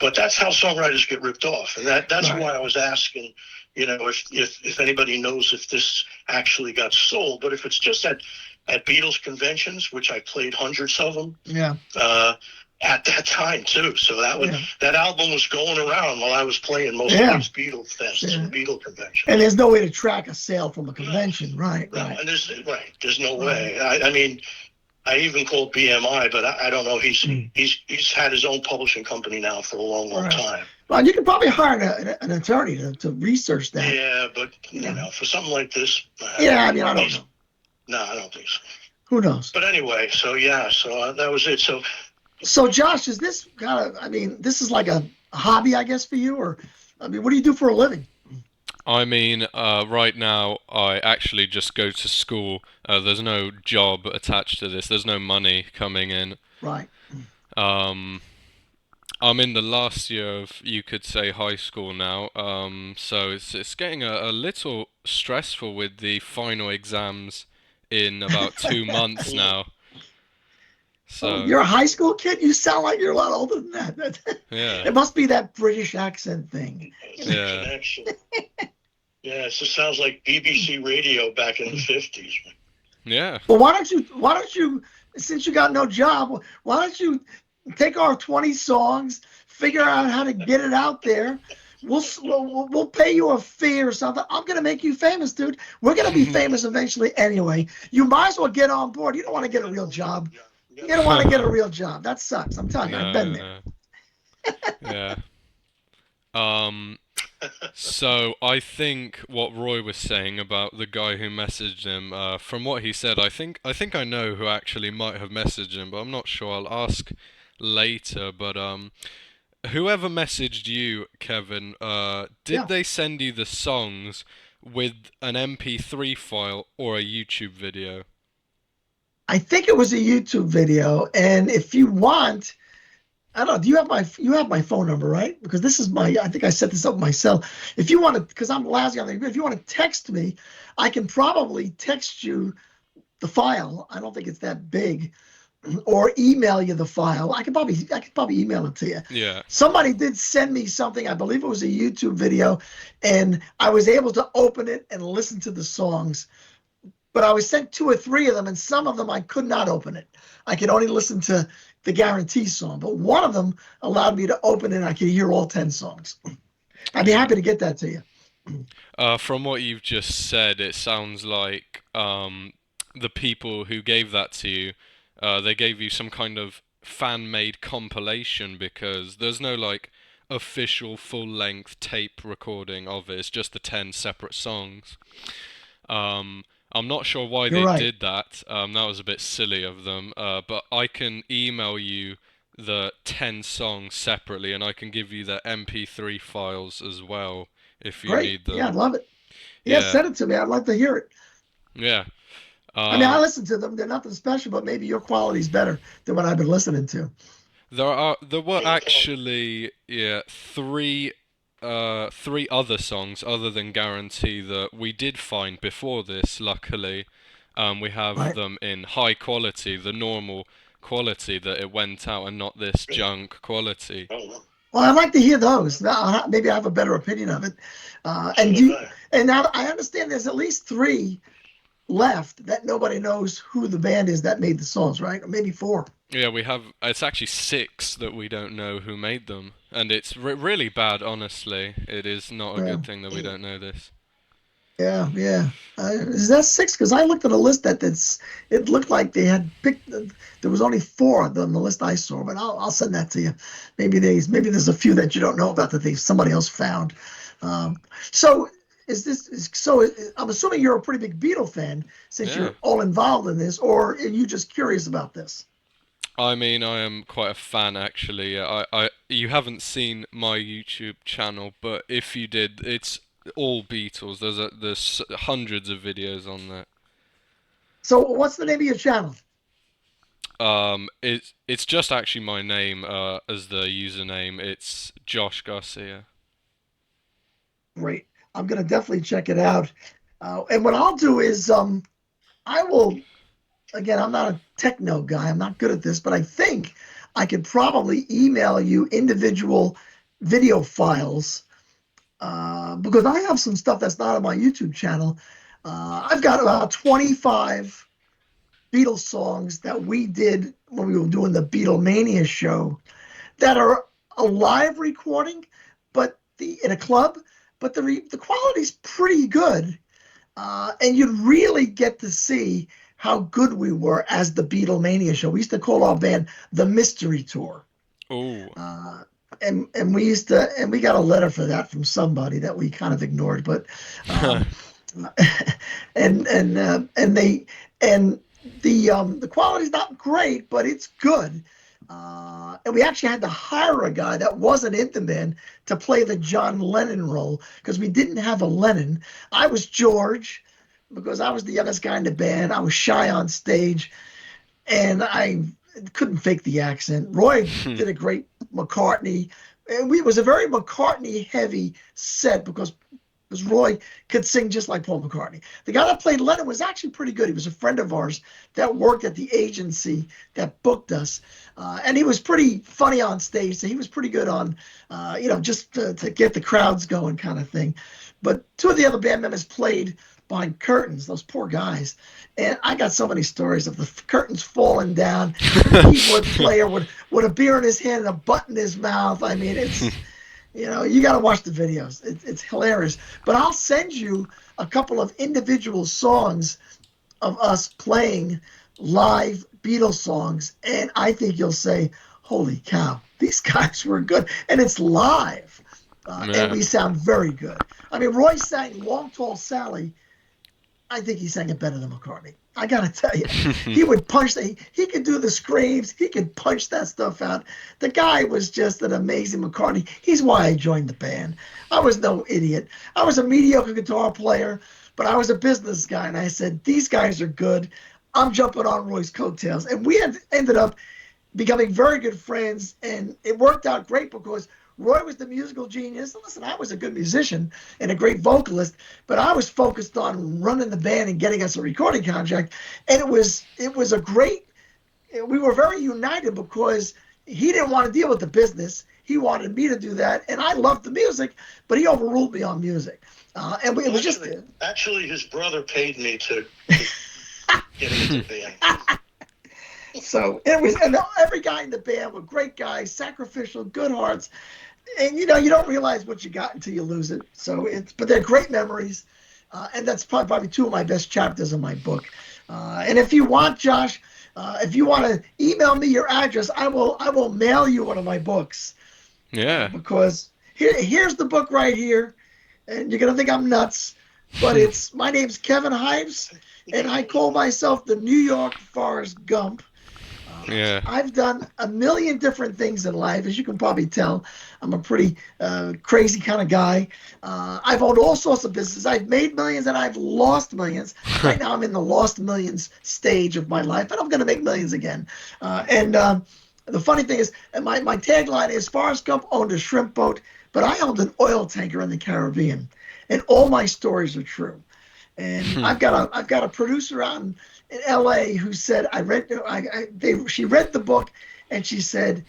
But that's how songwriters get ripped off. And that's why I was asking, if anybody knows if this actually got sold. But if it's just at Beatles conventions, which I played hundreds of them. Yeah. At that time too, so that album was going around while I was playing most of these Beatles fests and Beatle conventions. And there's no way to track a sale from a convention, right? And there's no way. I mean, I even called BMI, but I don't know. He's had his own publishing company now for a long time. Well, you could probably hire an attorney to research that. Yeah, but for something like this. I don't know. No, I don't think so. Who knows? But anyway, so that was it. So Josh, is this this is like a hobby, I guess, for you, or, what do you do for a living? I mean, right now, I actually just go to school. There's no job attached to this. There's no money coming in. Right. I'm in the last year of, you could say, high school now. So it's getting a little stressful with the final exams in about 2 months now. So you're a high school kid? You sound like you're a lot older than that. Yeah. It must be that British accent thing. Yeah. Yeah, it just sounds like BBC radio back in the 50s. Yeah. Well, why don't you, since you got no job, why don't you take our 20 songs, figure out how to get it out there? We'll pay you a fee or something. I'm going to make you famous, dude. We're going to be famous eventually anyway. You might as well get on board. You don't want to get a real job. You don't want to get a real job. That sucks. I'm telling you, I've been there. Yeah. So I think what Roy was saying about the guy who messaged him, from what he said, I think I know who actually might have messaged him, but I'm not sure. I'll ask later. But whoever messaged you, Kevin, did they send you the songs with an MP3 file or a YouTube video? I think it was a YouTube video, and if you want, I don't know, do you have my phone number, right? Because this is I think I set this up myself. If you want to, because I'm lousy on the, if you want to text me, I can probably text you the file. I don't think it's that big. or email you the file. I could probably email it to you. Yeah. Somebody did send me something. I believe it was a YouTube video, and I was able to open it and listen to the songs. But I was sent 2 or 3 of them, and some of them I could not open it. I could only listen to the Guarantee song, but one of them allowed me to open it and I could hear all 10 songs. I'd be happy to get that to you. From what you've just said, it sounds like the people who gave that to you, they gave you some kind of fan-made compilation, because there's no like official full-length tape recording of it. It's just the 10 separate songs. I'm not sure why You're they right. did that. That was a bit silly of them. But I can email you the 10 songs separately, and I can give you the MP3 files as well if you Great. need Yeah, them. I'd love it. Yeah, Yeah, send it to me. I'd like to hear it. yeah. I mean, I Um, listen to them. They're nothing special, but maybe your quality's better than what I've been listening to. there were No problem. actually, yeah, three other songs other than Guarantee that we did find before this, luckily. We have Right. them in high quality, the normal quality that it went out, and not this junk quality. Oh, Well, I'd like to hear those. Now, maybe I have a better opinion of it. so And did you, I. and now I understand there's at least 3 left that nobody knows who the band is that made the songs, right? Or maybe 4. Yeah, we have. It's actually 6 that we don't know who made them, and it's really bad. Honestly, it is not a Yeah, good thing that we don't know this. yeah, yeah. Is that 6? Because I looked at a list it looked like they had picked. There was only 4 on the list I saw, but I'll send that to you. Maybe there's a few that you don't know about that somebody else found. Um, so I'm assuming you're a pretty big Beatle fan since Yeah. you're all involved in this, or are you just curious about this? I mean, I am quite a fan actually. You haven't seen my YouTube channel, but if you did, it's all Beatles. There's hundreds of videos on there. So what's the name of your channel? It's just actually my name as the username. It's Josh Garcia. Great. I'm gonna definitely check it out. And what I'll do is I will again, I'm not a techno guy. I'm not good at this, but I think I could probably email you individual video files because I have some stuff that's not on my YouTube channel. I've got about 25 Beatles songs that we did when we were doing the Beatlemania show that are a live recording, but in a club, but the quality's pretty good, and you'd really get to see how good we were as the Beatlemania show. We used to call our band the Mystery Tour. Oh, Uh, and we got a letter for that from somebody that we kind of ignored, but um, and they and the quality's not great, but it's good. And we actually had to hire a guy that wasn't in the band to play the John Lennon role because we didn't have a Lennon. I was George because I was the youngest guy in the band. I was shy on stage, and I couldn't fake the accent. Roy did a great McCartney, and it was a very McCartney heavy set because Roy could sing just like Paul McCartney. The guy that played Lennon was actually pretty good. He was a friend of ours that worked at the agency that booked us, and he was pretty funny on stage. So he was pretty good on, just to get the crowds going, kind of thing. But 2 of the other band members played behind curtains. Those poor guys, and I got so many stories of the curtains falling down. The keyboard player with a beer in his hand and a butt in his mouth. I mean, it's. You got to watch the videos. It's hilarious. But I'll send you a couple of individual songs of us playing live Beatles songs, and I think you'll say, "Holy cow, these guys were good!" And it's live, and yeah. we sound very good. I mean, Roy sang "Long Tall Sally." I think he sang it better than McCartney. I gotta tell you, he would punch he could do the screams, he could punch that stuff out. The guy was just an amazing McCartney. He's why I joined the band. I was no idiot. I was a mediocre guitar player, but I was a business guy, and I said, these guys are good. I'm jumping on Roy's coattails. And we ended up becoming very good friends, and it worked out great because Roy was the musical genius. Listen, I was a good musician and a great vocalist, but I was focused on running the band and getting us a recording contract. And it was a great we were very united because he didn't want to deal with the business. He wanted me to do that, and I loved the music, but he overruled me on music. And it was just actually his brother paid me to get into the band. So it was, and every guy in the band were great guys, sacrificial, good hearts, and you don't realize what you got until you lose it. So but they're great memories, and that's probably two of my best chapters in my book. And if you want, Josh, if you want to email me your address, I will mail you one of my books. Yeah. Because here's the book right here, and you're gonna think I'm nuts, but my name's Kevin Hives, and I call myself the New York Forrest Gump. Yeah. I've done a million different things in life, as you can probably tell. I'm a pretty crazy kind of guy. I've owned all sorts of businesses. I've made millions and I've lost millions. Right now I'm in the lost millions stage of my life, and I'm going to make millions again. The funny thing is, my tagline is Forrest Gump owned a shrimp boat, but I owned an oil tanker in the Caribbean. And all my stories are true. And I've got a producer out in LA who said, she read the book and she said,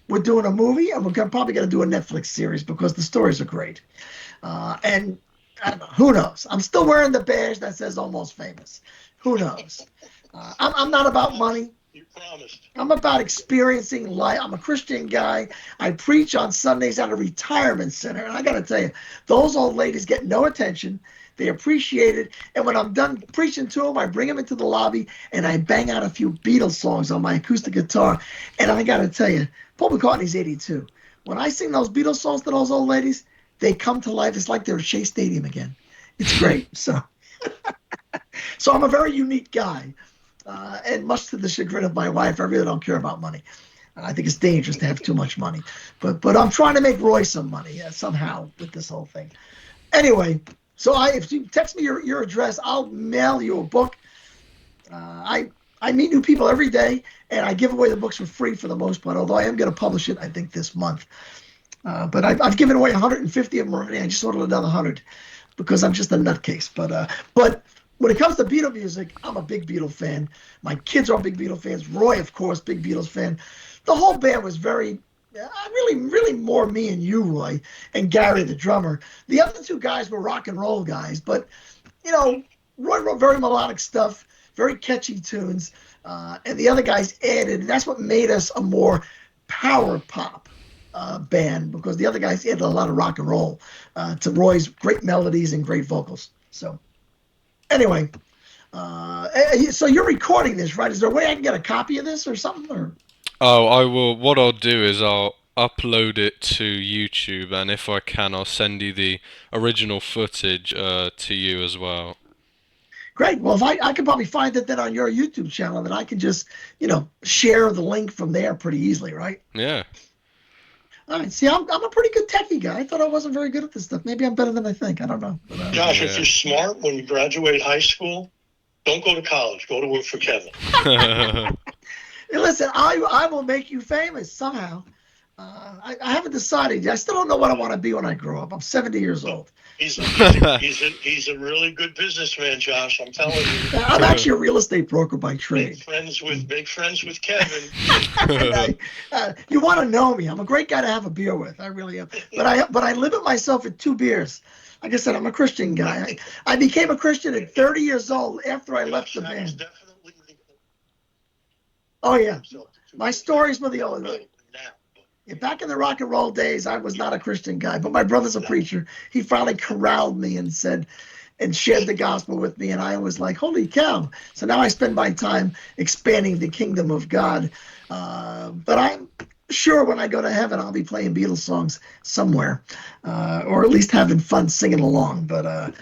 we're doing a movie and we're probably going to do a Netflix series because the stories are great. And I don't know, who knows? I'm still wearing the badge that says Almost Famous. Who knows? I'm not about money. You promised. I'm about experiencing life. I'm a Christian guy. I preach on Sundays at a retirement center. And I got to tell you, those old ladies get no attention. They appreciate it. And when I'm done preaching to them, I bring them into the lobby and I bang out a few Beatles songs on my acoustic guitar. And I got to tell you, Paul McCartney's 82. When I sing those Beatles songs to those old ladies, they come to life. It's like they're at Shea Stadium again. It's great. So I'm a very unique guy. And much to the chagrin of my wife, I really don't care about money. I think it's dangerous to have too much money. But I'm trying to make Roy some money somehow with this whole thing. Anyway, so if you text me your address, I'll mail you a book. I meet new people every day, and I give away the books for free for the most part, although I am going to publish it, I think, this month. But I've given away 150 of them already. I just ordered another 100 because I'm just a nutcase. But when it comes to Beatle music, I'm a big Beatle fan. My kids are big Beatle fans. Roy, of course, big Beatles fan. The whole band was really more me and you, Roy, and Gary, the drummer. The other two guys were rock and roll guys, but, Roy wrote very melodic stuff, very catchy tunes, and the other guys added, and that's what made us a more power pop band, because the other guys added a lot of rock and roll to Roy's great melodies and great vocals. So anyway, so you're recording this, right? Is there a way I can get a copy of this or something? Or? Oh, I will. What I'll do is I'll upload it to YouTube, and if I can, I'll send you the original footage to you as well. Great. Well, if I could probably find it then on your YouTube channel, then I can just, share the link from there pretty easily, right? Yeah. All right. See, I'm a pretty good techie guy. I thought I wasn't very good at this stuff. Maybe I'm better than I think. I don't know. But, Josh, if you're smart, when you graduate high school, don't go to college. Go to work for Kevin. Hey, listen, I will make you famous somehow. I haven't decided. I still don't know what I want to be when I grow up. I'm 70 years old. He's a really good businessman, Josh. I'm telling you. I'm actually a real estate broker by trade. Big friends with Kevin. You want to know me? I'm a great guy to have a beer with. I really am. But I limit myself at 2 beers. Like I said, I'm a Christian guy. I became a Christian at 30 years old after I left the band. Oh yeah, my stories were the old. Back in the rock and roll days, I was not a Christian guy, but my brother's a preacher. He finally corralled me and said, and shared the gospel with me, and I was like, holy cow. So now I spend my time expanding the kingdom of God. But I'm sure when I go to heaven, I'll be playing Beatles songs somewhere, or at least having fun singing along. But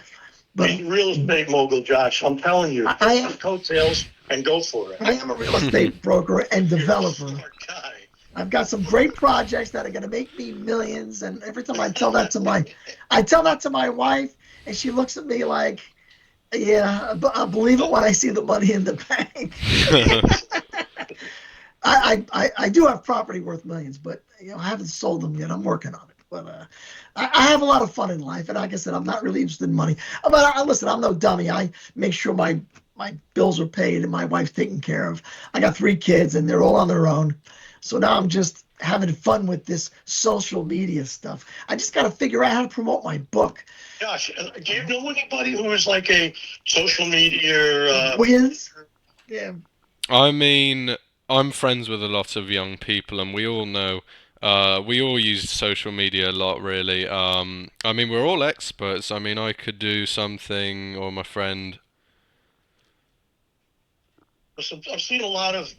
real estate mogul, Josh, I'm telling you, I am coattails and go for it. I am a real estate broker and developer. I've got some great projects that are going to make me millions, and every time I tell that to my wife, and she looks at me like, yeah, I'll believe it when I see the money in the bank. I do have property worth millions, but I haven't sold them yet. I'm working on it. But I have a lot of fun in life, and like I said, I'm not really interested in money. But listen, I'm no dummy. I make sure my my bills are paid and my wife's taken care of. I got 3 kids and they're all on their own. So now I'm just having fun with this social media stuff. I just got to figure out how to promote my book. Josh, do you know anybody who is like a social media Whiz? Yeah. I mean, I'm friends with a lot of young people, and we all know, we all use social media a lot, really. I mean, we're all experts. I mean, I could do something, or my friend. I've seen a lot of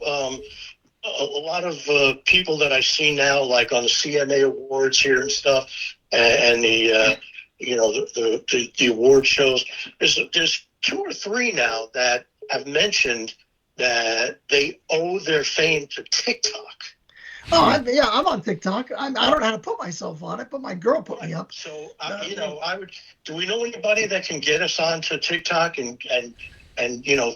people that I see now, like on the CMA Awards here and stuff, and the the award shows. There's 2 or 3 now that have mentioned that they owe their fame to TikTok. Oh, I'm on TikTok. I don't know how to put myself on it, but my girl put me up. So I would. Do we know anybody that can get us onto TikTok and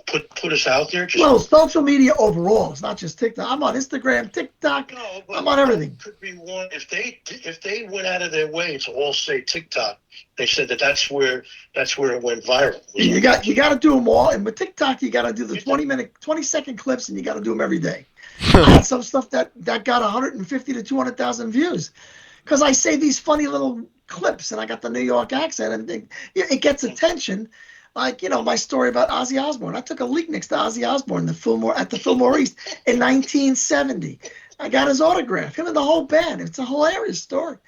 put us out there? Well, social media overall. It's not just TikTok. I'm on Instagram, TikTok. No, but I'm on everything. Could be one if they went out of their way to all say TikTok. They said that's where it went viral. You got to do them all, and with TikTok, you got to do the 20-second clips, and you got to do them every day. I had some stuff that got 150 to 200,000 views because I say these funny little clips, and I got the New York accent, and it gets attention. Like, my story about Ozzy Osbourne. I took a leak next to Ozzy Osbourne at the Fillmore East in 1970. I got his autograph, him and the whole band. It's a hilarious story.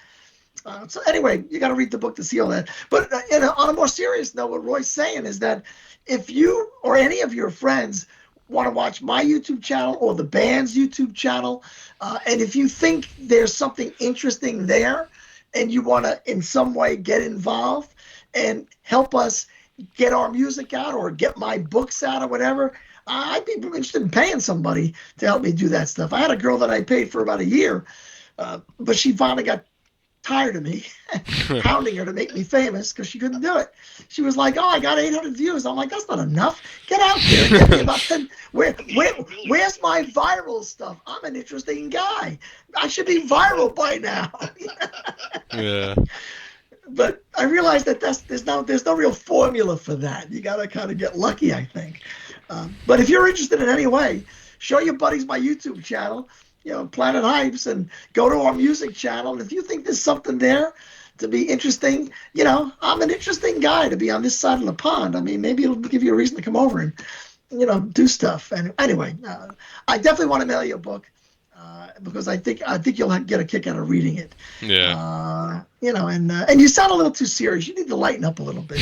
So anyway, you got to read the book to see all that. But on a more serious note, what Roy's saying is that if you or any of your friends want to watch my YouTube channel or the band's YouTube channel, and if you think there's something interesting there and you want to in some way get involved and help us get our music out or get my books out or whatever, I'd be interested in paying somebody to help me do that stuff. I had a girl that I paid for about a year, but she finally got tired of me hounding her to make me famous because she couldn't do it. She was like, "Oh, I got 800 views." I'm like, "That's not enough. Get out there and get me about 10. Where's my viral stuff? I'm an interesting guy. I should be viral by now." Yeah. But I realized that there's no real formula for that. You got to kind of get lucky, I think. But if you're interested in any way, show your buddies my YouTube channel, Planet Hypes, and go to our music channel. And if you think there's something there to be interesting, I'm an interesting guy to be on this side of the pond. I mean, maybe it'll give you a reason to come over and, do stuff. And anyway, I definitely want to mail you a book. Because I think you'll get a kick out of reading it. Yeah. And you sound a little too serious. You need to lighten up a little bit.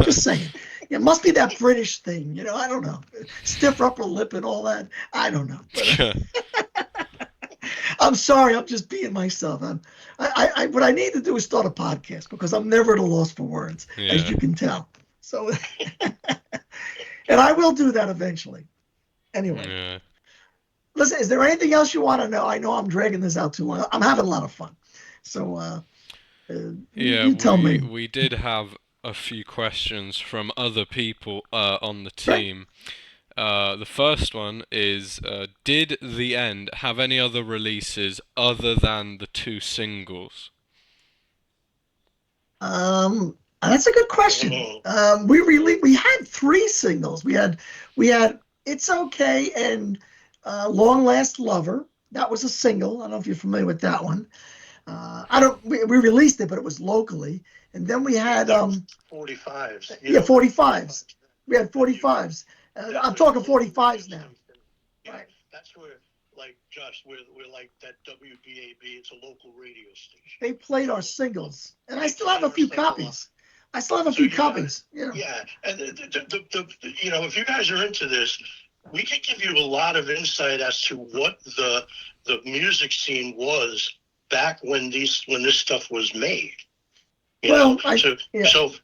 Just saying. It must be that British thing. I don't know. Stiff upper lip and all that. I don't know. But, I'm sorry. I'm just being myself. What I need to do is start a podcast because I'm never at a loss for words, as you can tell. So, and I will do that eventually. Anyway. Yeah. Listen, is there anything else you want to know? I know I'm dragging this out too long. I'm having a lot of fun. So, you tell me. We did have a few questions from other people on the team. Right. The first one is, did The End have any other releases other than the 2 singles? That's a good question. We had 3 singles. We had It's Okay and Long Last Lover. That was a single. I don't know if you're familiar with that one. We released it, but it was locally. And then we had 45s. 45s. We had 45s. I'm talking 45s now. Right. That's where, like, Josh, we're like that WBAB. It's a local radio station. They played our singles, and I still have a few copies. Yeah, and if you guys are into this, we can give you a lot of insight as to what the music scene was back when this stuff was made. So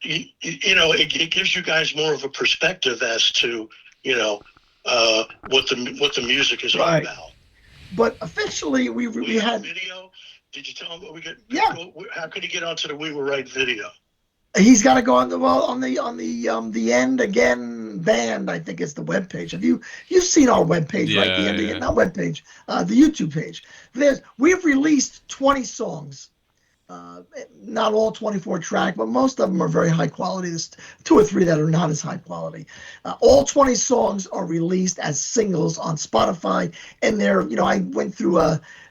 it gives you guys more of a perspective as to what the music is all about. But officially, we had video. Did you tell him what we got? Yeah. How could he get onto the We Were Right video? He's got to go on the End Again band. I think it's the webpage. You've seen our webpage, right? The End Again, not webpage, the YouTube page. We've released 20 songs Not all 24 track, but most of them are very high quality. There's 2 or 3 that are not as high quality. All 20 songs are released as singles on Spotify, and they're, I went through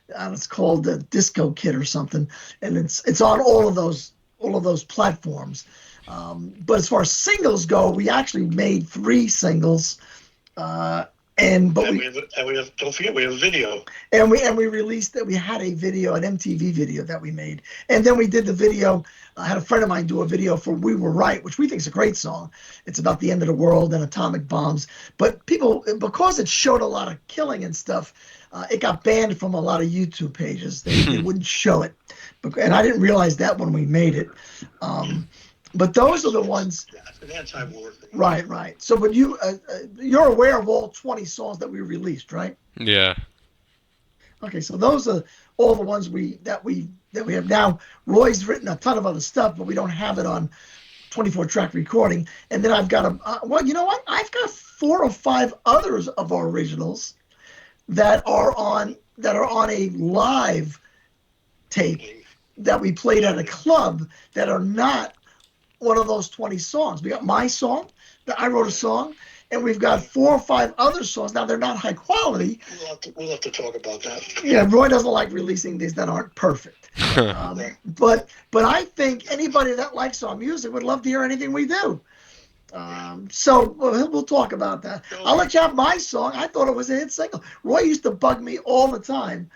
it's called a Disco Kit or something, and it's on all of those platforms. But as far as singles go, we actually made 3 singles. Don't forget we have a video. And we released that. We had a video, an MTV video that we made, and then we did the video. I had a friend of mine do a video for "We Were Right," which we think is a great song. It's about the end of the world and atomic bombs. But people, because it showed a lot of killing and stuff, it got banned from a lot of YouTube pages. They wouldn't show it, and I didn't realize that when we made it. But those are the ones. Yeah, it's an anti-war thing. Right. So, but you're aware of all 20 songs that we released, right? Yeah. Okay, so those are all the ones that we have now. Roy's written a ton of other stuff, but we don't have it on 24 track recording. And then I've got well, you know what? I've got 4 or 5 others of our originals that are on a live tape that we played at a club that are not one of those 20 songs. We got my song, that I wrote a song, and we've got 4 or 5 other songs. Now, they're not high quality. We'll have to talk about that. Yeah, Roy doesn't like releasing these that aren't perfect. But I think anybody that likes our music would love to hear anything we do. So we'll talk about that. I'll let you have my song. I thought it was a hit single. Roy used to bug me all the time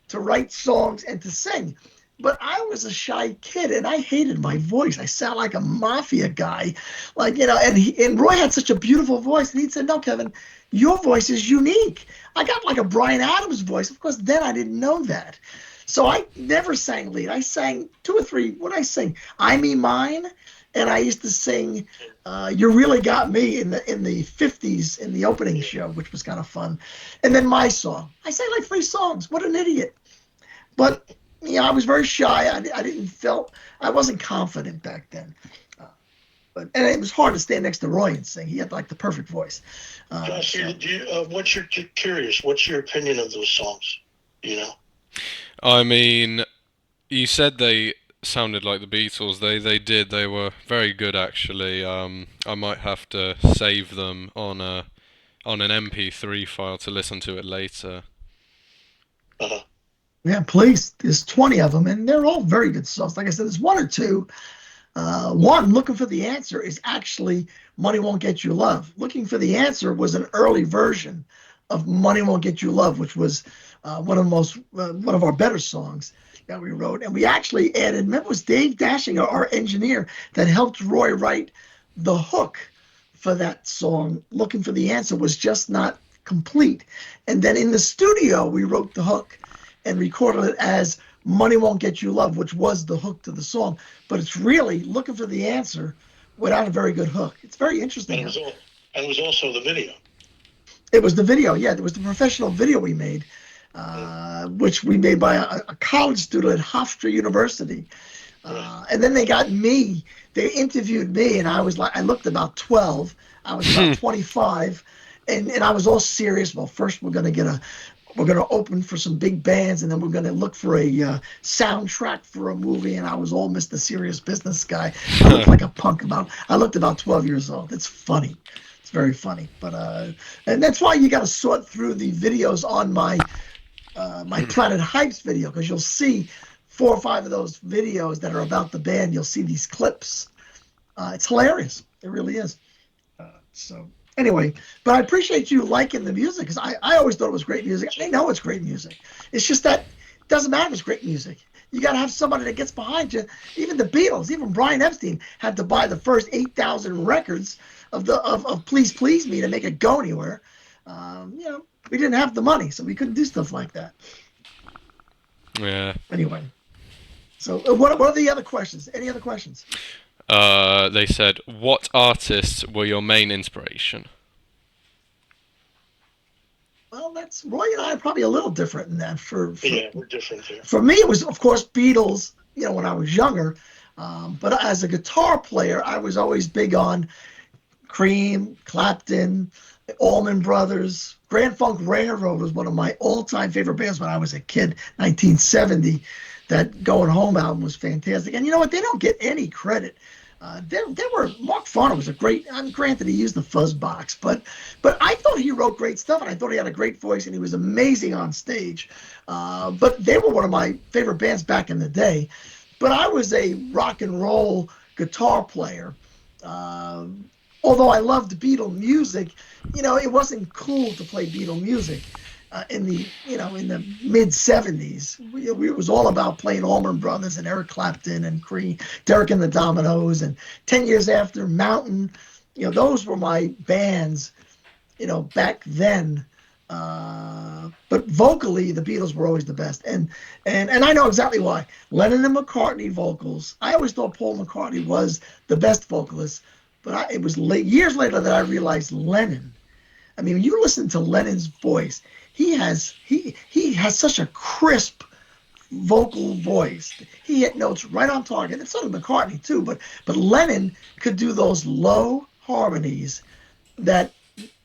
to write songs and to sing. But I was a shy kid, and I hated my voice. I sound like a mafia guy, and Roy had such a beautiful voice, and he said, "No, Kevin, your voice is unique." I got like a Bryan Adams voice. Of course, then I didn't know that. So I never sang lead. I sang 2 or 3. What did I sing? "I Me Mine," and I used to sing "You Really Got Me" in the 50s in the opening show, which was kind of fun. And then my song. I sang like 3 songs. What an idiot. But I was very shy. I wasn't confident back then. And it was hard to stand next to Roy and sing. He had like the perfect voice. Josh, curious? What's your opinion of those songs? I mean, you said they sounded like the Beatles. They did. They were very good, actually. I might have to save them on an MP3 file to listen to it later. Uh-huh. Yeah, please. There's 20 of them, and they're all very good songs. Like I said, there's 1 or 2. One, "Looking for the Answer," is actually "Money Won't Get You Love." "Looking for the Answer" was an early version of "Money Won't Get You Love," which was one of our better songs that we wrote. And we actually added, remember, it was Dave Dashing, our engineer, that helped Roy write the hook for that song. "Looking for the Answer" was just not complete. And then in the studio, we wrote the hook and recorded it as "Money Won't Get You Love," which was the hook to the song. But it's really "Looking for the Answer" without a very good hook. It's very interesting. And it was also the video. It was the video, yeah. It was the professional video we made, which we made by a college student at Hofstra University. And then they got me. They interviewed me, and I looked about 12. I was about 25, and I was all serious. Well, first we're going to open for some big bands, and then we're going to look for a soundtrack for a movie. And I was all Mr. Serious Business guy. I looked like a punk. I looked about 12 years old. It's funny. It's very funny. But and that's why you got to sort through the videos on my Planet Hypes video, because you'll see 4 or 5 of those videos that are about the band. You'll see these clips. It's hilarious. It really is. So anyway, but I appreciate you liking the music, because I always thought it was great music. I know it's great music. It's just that it doesn't matter if it's great music. You got to have somebody that gets behind you. Even the Beatles, even Brian Epstein had to buy the first 8,000 records of Please Please Me to make it go anywhere. We didn't have the money, so we couldn't do stuff like that. Yeah. Anyway, so what are the other questions? Any other questions? They said, what artists were your main inspiration? Well, Roy and I are probably a little different in that. Yeah, we're different here. For me, it was, of course, Beatles, when I was younger. But as a guitar player, I was always big on Cream, Clapton, Allman Brothers. Grand Funk Railroad was one of my all-time favorite bands when I was a kid, 1970. that Going Home album was fantastic. And you know what? They don't get any credit. There were Mark Farner was a great. Granted, he used the fuzz box, but I thought he wrote great stuff, and I thought he had a great voice, and he was amazing on stage. But they were one of my favorite bands back in the day. But I was a rock and roll guitar player. Although I loved Beatle music, it wasn't cool to play Beatle music in the mid '70s. It was all about playing Allman Brothers and Eric Clapton and Cream, Derek and the Dominoes, and 10 years after Mountain. Those were my bands, back then. But vocally, the Beatles were always the best, and I know exactly why. Lennon and McCartney vocals. I always thought Paul McCartney was the best vocalist, but it was years later that I realized Lennon. I mean, when you listen to Lennon's voice, he has such a crisp vocal voice. He hit notes right on target. And so did McCartney too, but Lennon could do those low harmonies that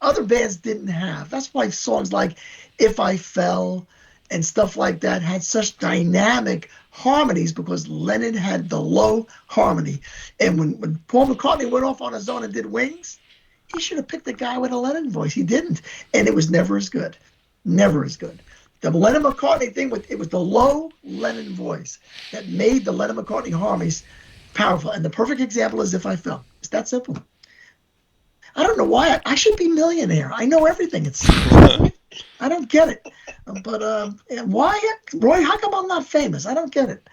other bands didn't have. That's why songs like If I Fell and stuff like that had such dynamic harmonies, because Lennon had the low harmony. And when Paul McCartney went off on his own and did Wings, he should have picked a guy with a Lennon voice. He didn't. And it was never as good. Never as good. The Lennon-McCartney thing, it was the low Lennon voice that made the Lennon-McCartney harmonies powerful. And the perfect example is If I Fell. It's that simple. I don't know why. I should be millionaire. I know everything. I don't get it. But why, Roy? How come I'm not famous? I don't get it.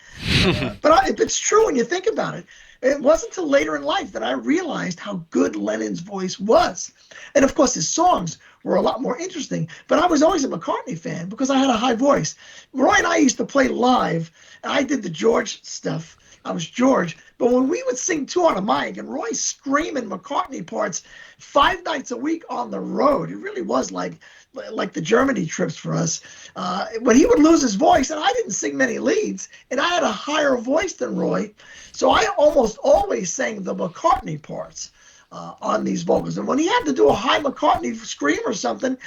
But it's true when you think about it. It wasn't until later in life that I realized how good Lennon's voice was. And of course, his songs were a lot more interesting. But I was always a McCartney fan because I had a high voice. Roy and I used to play live. And I did the George stuff. I was George. But when we would sing two on a mic and Roy screaming McCartney parts 5 nights a week on the road, it really was like the Germany trips for us. When he would lose his voice, and I didn't sing many leads, and I had a higher voice than Roy, so I almost always sang the McCartney parts on these vocals. And when he had to do a high McCartney scream or something,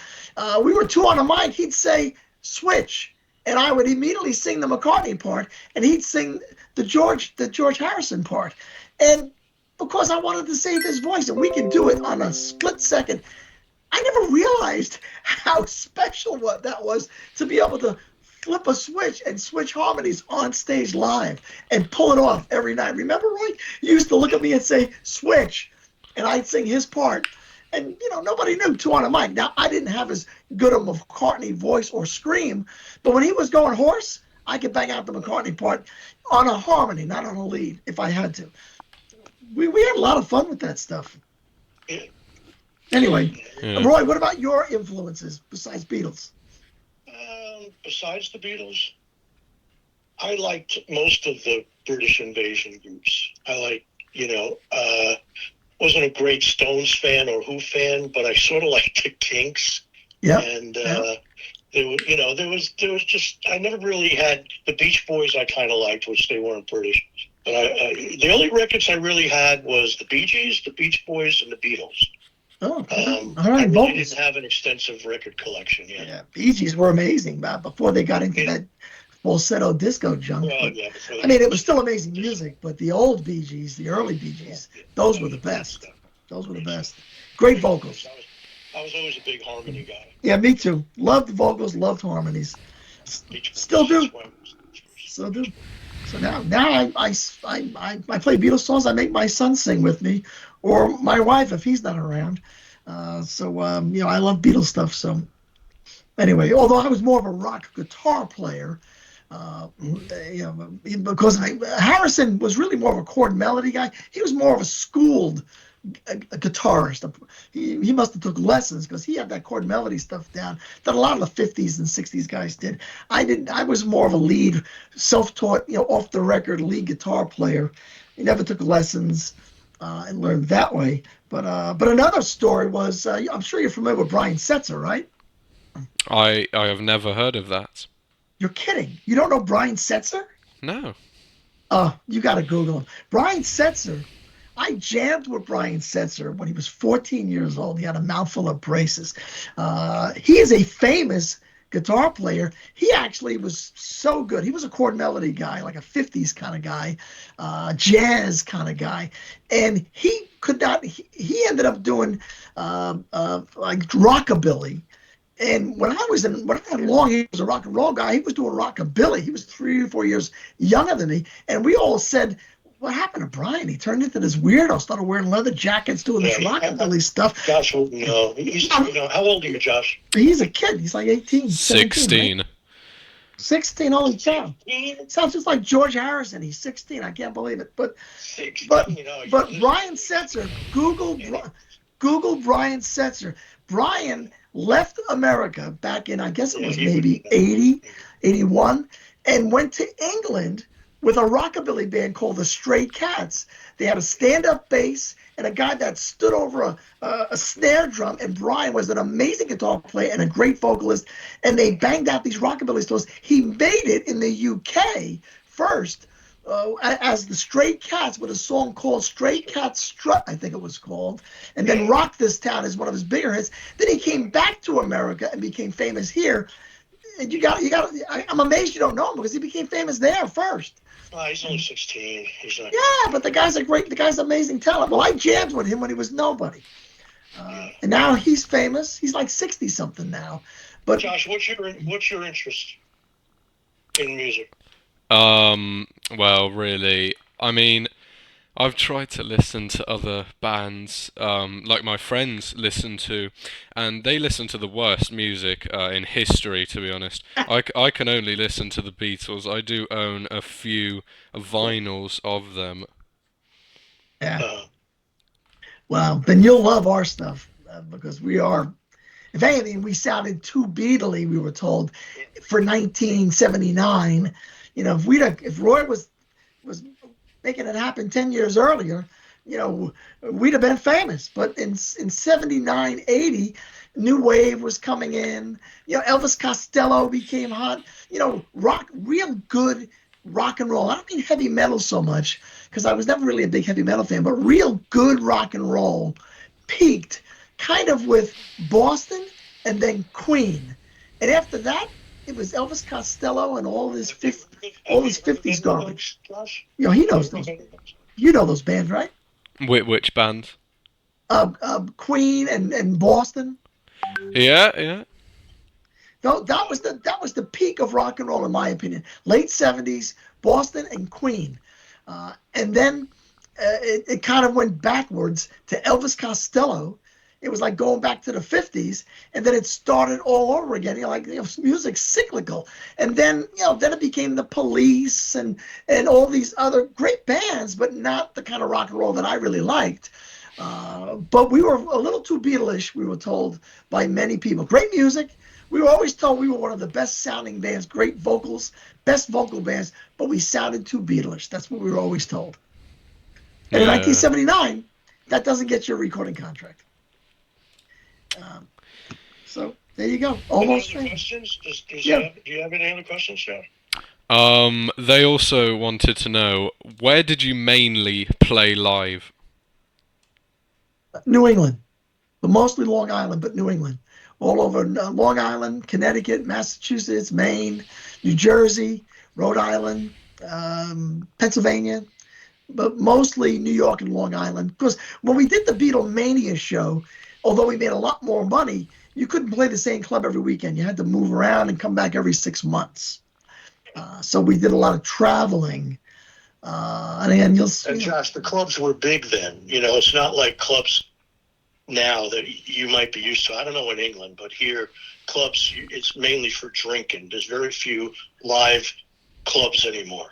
we were two on a mic, he'd say, switch. And I would immediately sing the McCartney part, and he'd sing the George Harrison part. And because I wanted to save his voice, and we could do it on a split second, I never realized how special that was to be able to flip a switch and switch harmonies on stage live and pull it off every night. Remember, Roy? You used to look at me and say, switch, and I'd sing his part. And, nobody knew two on a mic. Now, I didn't have as good a McCartney voice or scream, but when he was going hoarse, I could bang out the McCartney part on a harmony, not on a lead, if I had to. We had a lot of fun with that stuff. Anyway, Roy, what about your influences besides Beatles? Besides the Beatles, I liked most of the British Invasion groups. I wasn't a great Stones fan or Who fan, but I sort of liked the Kinks. Yeah. And there was just, I never really had the Beach Boys. I kind of liked, which they weren't British. But the only records I really had was the Bee Gees, the Beach Boys, and the Beatles. Oh, all I right. really didn't have an extensive record collection yet. Yeah, Bee Gees were amazing, before they got into that falsetto disco junk. Well, it was still amazing music, but the old Bee Gees, the early Bee Gees, those were the best. Those were the best. Great vocals. I was always a big harmony guy. Yeah, me too. Loved vocals, loved harmonies. Still do. Still do. So now I play Beatles songs. I make my son sing with me, or my wife if he's not around. I love Beatles stuff. So anyway, although I was more of a rock guitar player, because Harrison was really more of a chord melody guy. He was more of a schooled a guitarist. He must have took lessons because he had that chord melody stuff down that a lot of the 50s and 60s guys did. I didn't. I was more of a lead, self-taught, off the record lead guitar player. He never took lessons and learned that way. But another story was, I'm sure you're familiar with Brian Setzer, right? I have never heard of that. You're kidding. You don't know Brian Setzer? No. You got to Google him. Brian Setzer. I jammed with Brian Setzer when he was 14 years old. He had a mouthful of braces. He is a famous guitar player. He actually was so good. He was a chord melody guy, like a 50s kind of guy, jazz kind of guy. And he could not, he ended up doing like rockabilly. And when I had long, he was a rock and roll guy. He was doing rockabilly. He was 3 or 4 years younger than me. And we all said, what happened to Brian? He turned into this weirdo, started wearing leather jackets, doing this rockabilly stuff. Josh will know. He's, how old are you, Josh? He's a kid. He's like 18, 16. Right? 16, holy cow. Sounds just like George Harrison. He's 16. I can't believe it. But 16, but Brian Setzer, Google Brian Setzer. Brian left America back in, I guess it was maybe 80, 81, and went to England with a rockabilly band called the Stray Cats. They had a stand-up bass and a guy that stood over a snare drum, and Brian was an amazing guitar player and a great vocalist, and they banged out these rockabilly stores. He made it in the UK first as the Stray Cats with a song called Stray Cats Strut, I think it was called, and then Rock This Town is one of his bigger hits. Then he came back to America and became famous here. And I'm amazed you don't know him because he became famous there first. He's only 16. He's not. Yeah, but the guy's amazing talent. Well, I jammed with him when he was nobody. And now he's famous. He's like 60 something now. But Josh, what's your interest in music? Well, really, I mean, I've tried to listen to other bands, like my friends listen to, and they listen to the worst music in history, to be honest. I can only listen to the Beatles. I do own a few vinyls of them. Yeah. Well, then you'll love our stuff because we are, if anything, we sounded too Beatley, we were told, for 1979. You know, if Roy was making it happen 10 years earlier, you know, we'd have been famous. But in 79, 80, New Wave was coming in. You know, Elvis Costello became hot. You know, real good rock and roll. I don't mean heavy metal so much because I was never really a big heavy metal fan, but real good rock and roll peaked kind of with Boston and then Queen. And after that, it was Elvis Costello and all this 50s garbage. You know, he knows those. You know those bands, right? Which band? Queen and Boston. Yeah. No, that was the peak of rock and roll, in my opinion. Late 70s, Boston and Queen, and then it kind of went backwards to Elvis Costello. It was like going back to the 50s, and then it started all over again. You know, like, you know, music's cyclical, and then then it became the Police and all these other great bands, but not the kind of rock and roll that I really liked. But we were a little too Beatles-ish, we were told by many people. Great music. We were always told we were one of the best sounding bands, great vocals, best vocal bands, but we sounded too Beatles. That's what we were always told. And in 1979, that doesn't get you a recording contract. So there you go. Almost. Any other questions? Do you have any other questions, Joe? They also wanted to know, where did you mainly play live? New England, but mostly Long Island, but New England. All over Long Island, Connecticut, Massachusetts, Maine, New Jersey, Rhode Island, Pennsylvania, but mostly New York and Long Island. Because when we did the Beatlemania show, although we made a lot more money, you couldn't play the same club every weekend. You had to move around and come back every 6 months. So we did a lot of traveling. And Josh, the clubs were big then. You know, it's not like clubs now that you might be used to. I don't know in England, but here, clubs, it's mainly for drinking. There's very few live clubs anymore.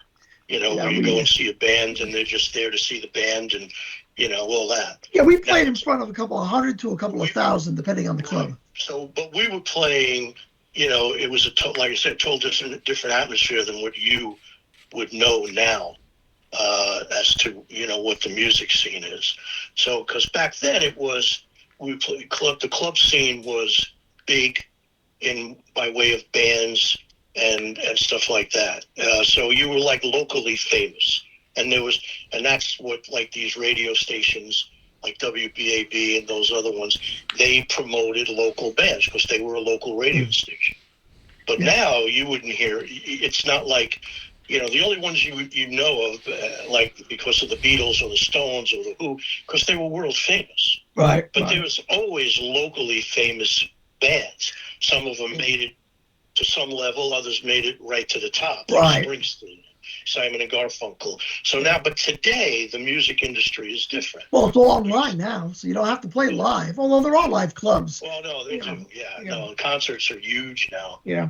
You know, where you go and see a band and they're just there to see the band and, you know, all that. Yeah, we played in front of a couple of hundred to a couple of thousand, depending on the club. So, but we were playing, you know, it was like I said, total different atmosphere than what you would know now. As to, you know, what the music scene is. So, because back then it was, the club scene was big by way of bands and stuff like that. So you were like locally famous, and that's what, like, these radio stations like WBAB and those other ones, they promoted local bands because they were a local radio station. But Yeah. now you wouldn't hear. It's not like, the only ones you know of, like because of the Beatles or the Stones or the Who, because they were world famous. Right. But right. there was always locally famous bands. Some of them made it to some level, others made it right to the top, like Right. Springsteen, Simon and Garfunkel. So now, but today, the music industry is different. Well, it's all online now, so you don't have to play live, although there are live clubs. Well, no, they You do. know, Yeah, yeah. no, concerts are huge now. Yeah.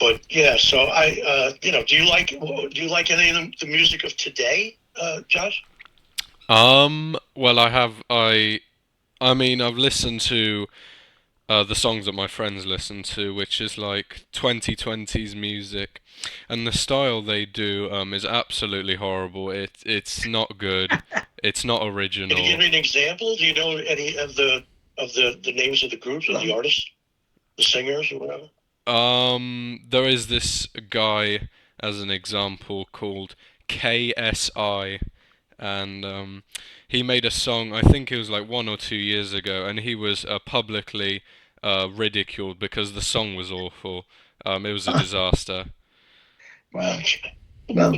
But yeah, so do you like any of the music of today, Josh? Well, I've listened to the songs that my friends listen to, which is like 2020s music, and the style they do is absolutely horrible. It's not good. It's not Can you original. give me an example? Do you know any of the names of the groups or the artists, the singers or whatever? There is this guy as an example called KSI, and he made a song. I think it was like 1 or 2 years ago, and he was publicly ridiculed because the song was awful. It was a disaster. Well, well,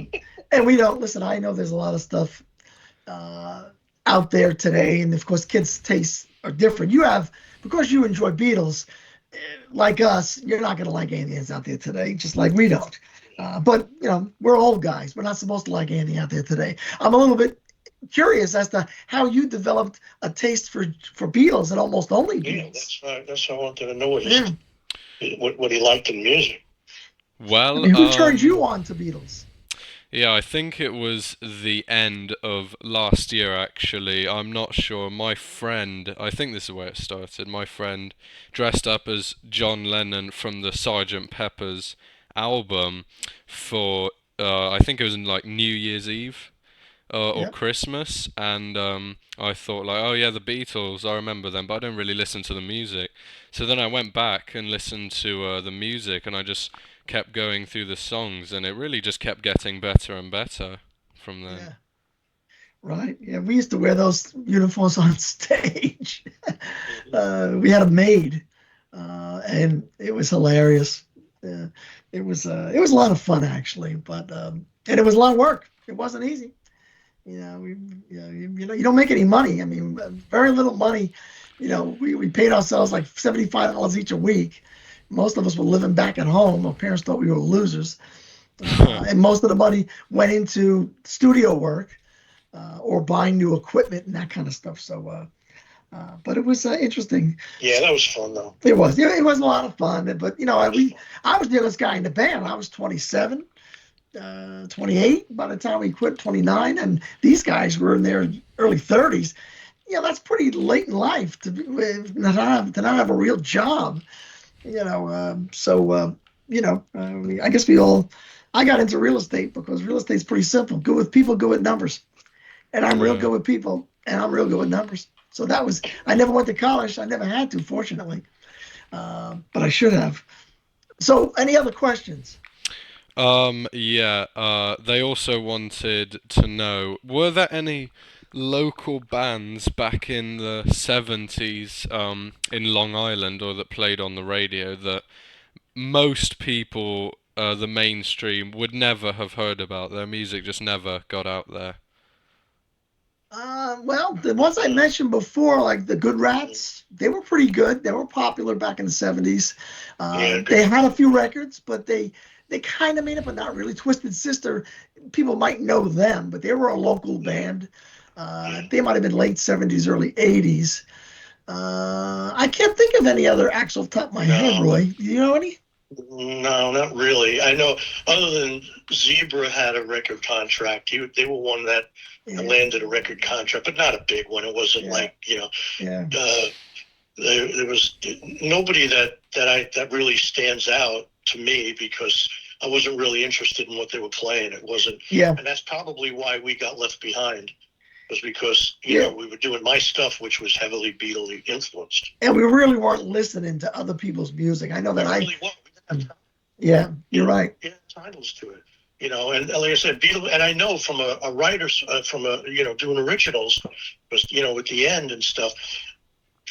and we don't listen. I know there's a lot of stuff out there today, and of course, kids' tastes are different. Because you enjoy Beatles, like us, you're not going to like anything that's out there today, just like we don't. But we're old guys. We're not supposed to like anything out there today. I'm a little bit curious as to how you developed a taste for Beatles and almost only Beatles. Yeah, that's what I wanted to know. What he liked in music. Well, who turned you on to Beatles? Yeah, I think it was the end of last year, actually. I'm not sure. My friend, I think this is where it started. My friend dressed up as John Lennon from the Sgt. Pepper's album for, I think it was in like New Year's Eve or Yep. Christmas. And I thought, like, oh yeah, the Beatles, I remember them, but I don't really listen to the music. So then I went back and listened to the music, and I just kept going through the songs, and it really just kept getting better and better from then. Yeah. Right. Yeah, we used to wear those uniforms on stage. We had a maid, and it was hilarious. It was a lot of fun actually, but and it was a lot of work. It wasn't easy. You don't make any money. I mean, very little money. We paid ourselves like $75 each a week. Most of us were living back at home. Our parents thought we were losers. And most of the money went into studio work or buying new equipment and that kind of stuff. So, but it was interesting. Yeah, that was fun though. It was. It was a lot of fun. But I was the youngest guy in the band. I was 27, 28 by the time we quit, 29, and these guys were in their early 30s. That's pretty late in life to not have a real job. I guess I got into real estate because real estate's pretty simple. Good with people, good with numbers. And I'm real good with people, and I'm real good with numbers. So I never went to college. I never had to, fortunately. But I should have. So any other questions? They also wanted to know, were there any local bands back in the 70s in Long Island or that played on the radio that most people, the mainstream, would never have heard about? Their music just never got out there. Well, the ones I mentioned before, like the Good Rats, they were pretty good. They were popular back in the 70s. They had a few records, but they kind of made it, but not really. Twisted Sister, people might know them, but they were a local band. They might have been late 70s, early 80s. I can't think of any other acts off the top of my head, Roy. Do you know any? No, not really. I know other than Zebra had a record contract. They were one that landed a record contract, but not a big one. It wasn't Yeah. There was nobody that really stands out to me because I wasn't really interested in what they were playing. It wasn't. Yeah. And that's probably why we got left behind. Was because we were doing my stuff, which was heavily Beatle influenced, and we really weren't listening to other people's music. I know that Yeah, you're right. Yeah, titles to it, and like I said, Beatle, and I know from a writer, doing originals, because with the end and stuff.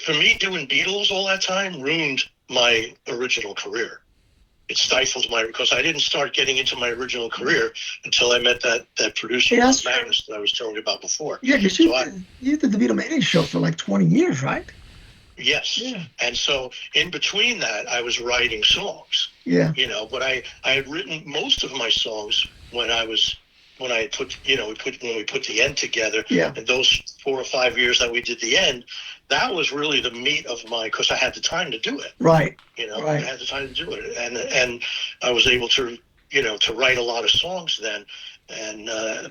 For me, doing Beatles all that time ruined my original career. It stifled because I didn't start getting into my original career until I met that producer, Magnus, that I was telling you about before. Yeah, because you did the Beatlemania show for like 20 years, right? Yes. Yeah. And so in between that, I was writing songs. Yeah. But I had written most of my songs when we put the end together. Yeah. And those 4 or 5 years that we did the end, that was really the meat of because I had the time to do it. Right. Right. I had the time to do it, and I was able to to write a lot of songs then, and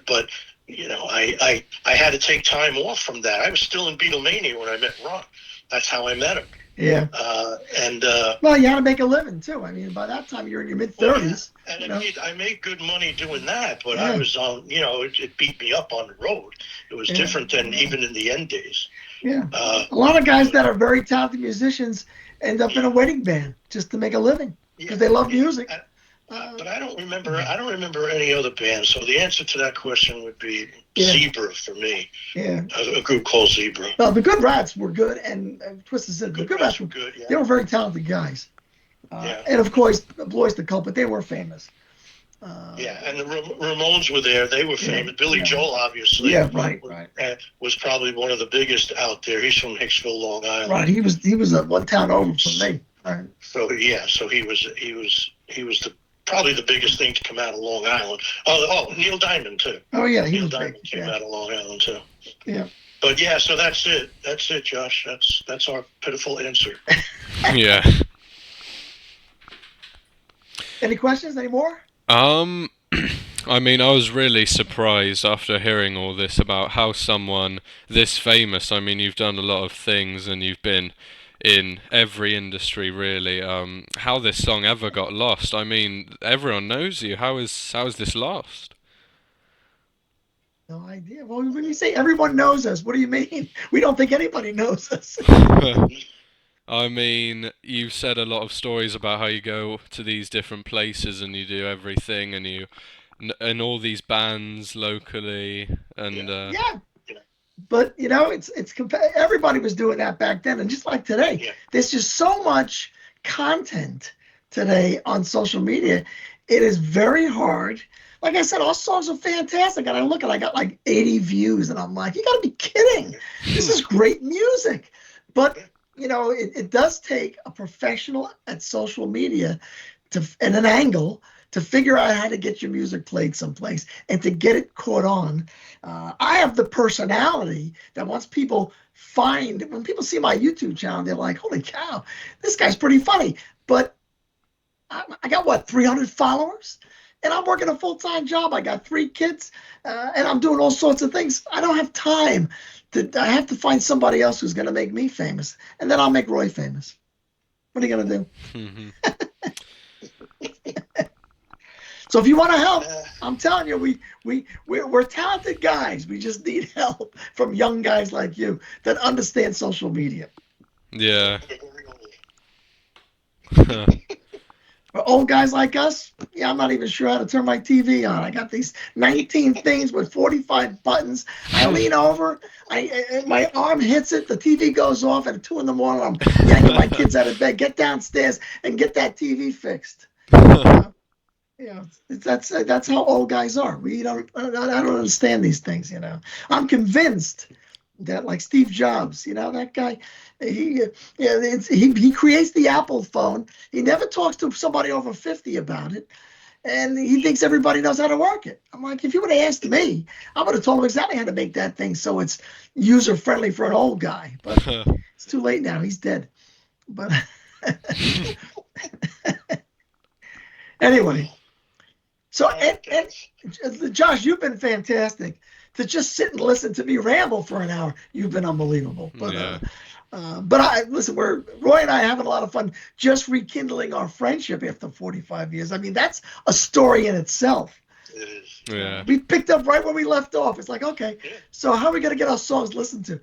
but I had to take time off from that. I was still in Beatlemania when I met Ron. That's how I met him. Yeah. Well, you had to make a living too. I mean, by that time you're in your mid-30s. Well, yeah. And I made good money doing that, but I was on. It beat me up on the road. It was different than even in the end days. Yeah. A lot of guys that are very talented musicians end up in a wedding band just to make a living because they love music. But I don't remember any other bands. So the answer to that question would be Zebra for me. Yeah. A group called Zebra. Well, the Good Rats were good, and Twisted Sister. The Good Rats were good. Yeah. They were very talented guys. And of course, Blois the Cult, but they were famous. And the Ramones were there. They were famous. Billy Joel, obviously. Yeah, right. Was probably one of the biggest out there. He's from Hicksville, Long Island. Right. He was one town over from me. Right. So he was probably the biggest thing to come out of Long Island. Oh, Neil Diamond too. Oh yeah, Neil Diamond came out of Long Island too. Yeah. But so that's it. That's it, Josh. That's our pitiful answer. Yeah. Any questions? Any more? I mean, I was really surprised after hearing all this about how someone this famous, I mean, you've done a lot of things and you've been in every industry really, how this song ever got lost. I mean, everyone knows you. How is this lost? No idea. Well, when you say everyone knows us, what do you mean? We don't think anybody knows us. I mean, you've said a lot of stories about how you go to these different places and you do everything, and you and all these bands locally, and yeah. But everybody was doing that back then, and just like today, there's just so much content today on social media. It is very hard. Like I said, our songs are fantastic, and I got like 80 views, and I'm like, you got to be kidding! This is great music, but it does take a professional at social media and an angle to figure out how to get your music played someplace and to get it caught on. I have the personality that when people see my YouTube channel, they're like, holy cow, this guy's pretty funny. But I got 300 followers? And I'm working a full-time job. I got 3 kids, and I'm doing all sorts of things. I don't have time. I have to find somebody else who's going to make me famous, and then I'll make Roy famous. What are you going to do? Mm-hmm. So if you want to help, I'm telling you, we're talented guys. We just need help from young guys like you that understand social media. Yeah. For old guys like us, I'm not even sure how to turn my TV on. I got these 19 things with 45 buttons. I lean over, my arm hits it, the TV goes off at 2 a.m. I'm yanking my kids out of bed. Get downstairs and get that TV fixed. That's how old guys are. I don't understand these things. I'm convinced that, like Steve Jobs, that guy, he creates the Apple phone. He never talks to somebody over 50 about it, and he thinks everybody knows how to work it. I'm like, if you would have asked me, I would have told him exactly how to make that thing so it's user friendly for an old guy. But it's too late now. He's dead. But anyway, so and Josh, you've been fantastic. To just sit and listen to me ramble for an hour, you've been unbelievable. But listen, Roy and I are having a lot of fun just rekindling our friendship after 45 years. I mean, that's a story in itself. It is. Yeah. We picked up right where we left off. It's like, okay, so how are we going to get our songs listened to?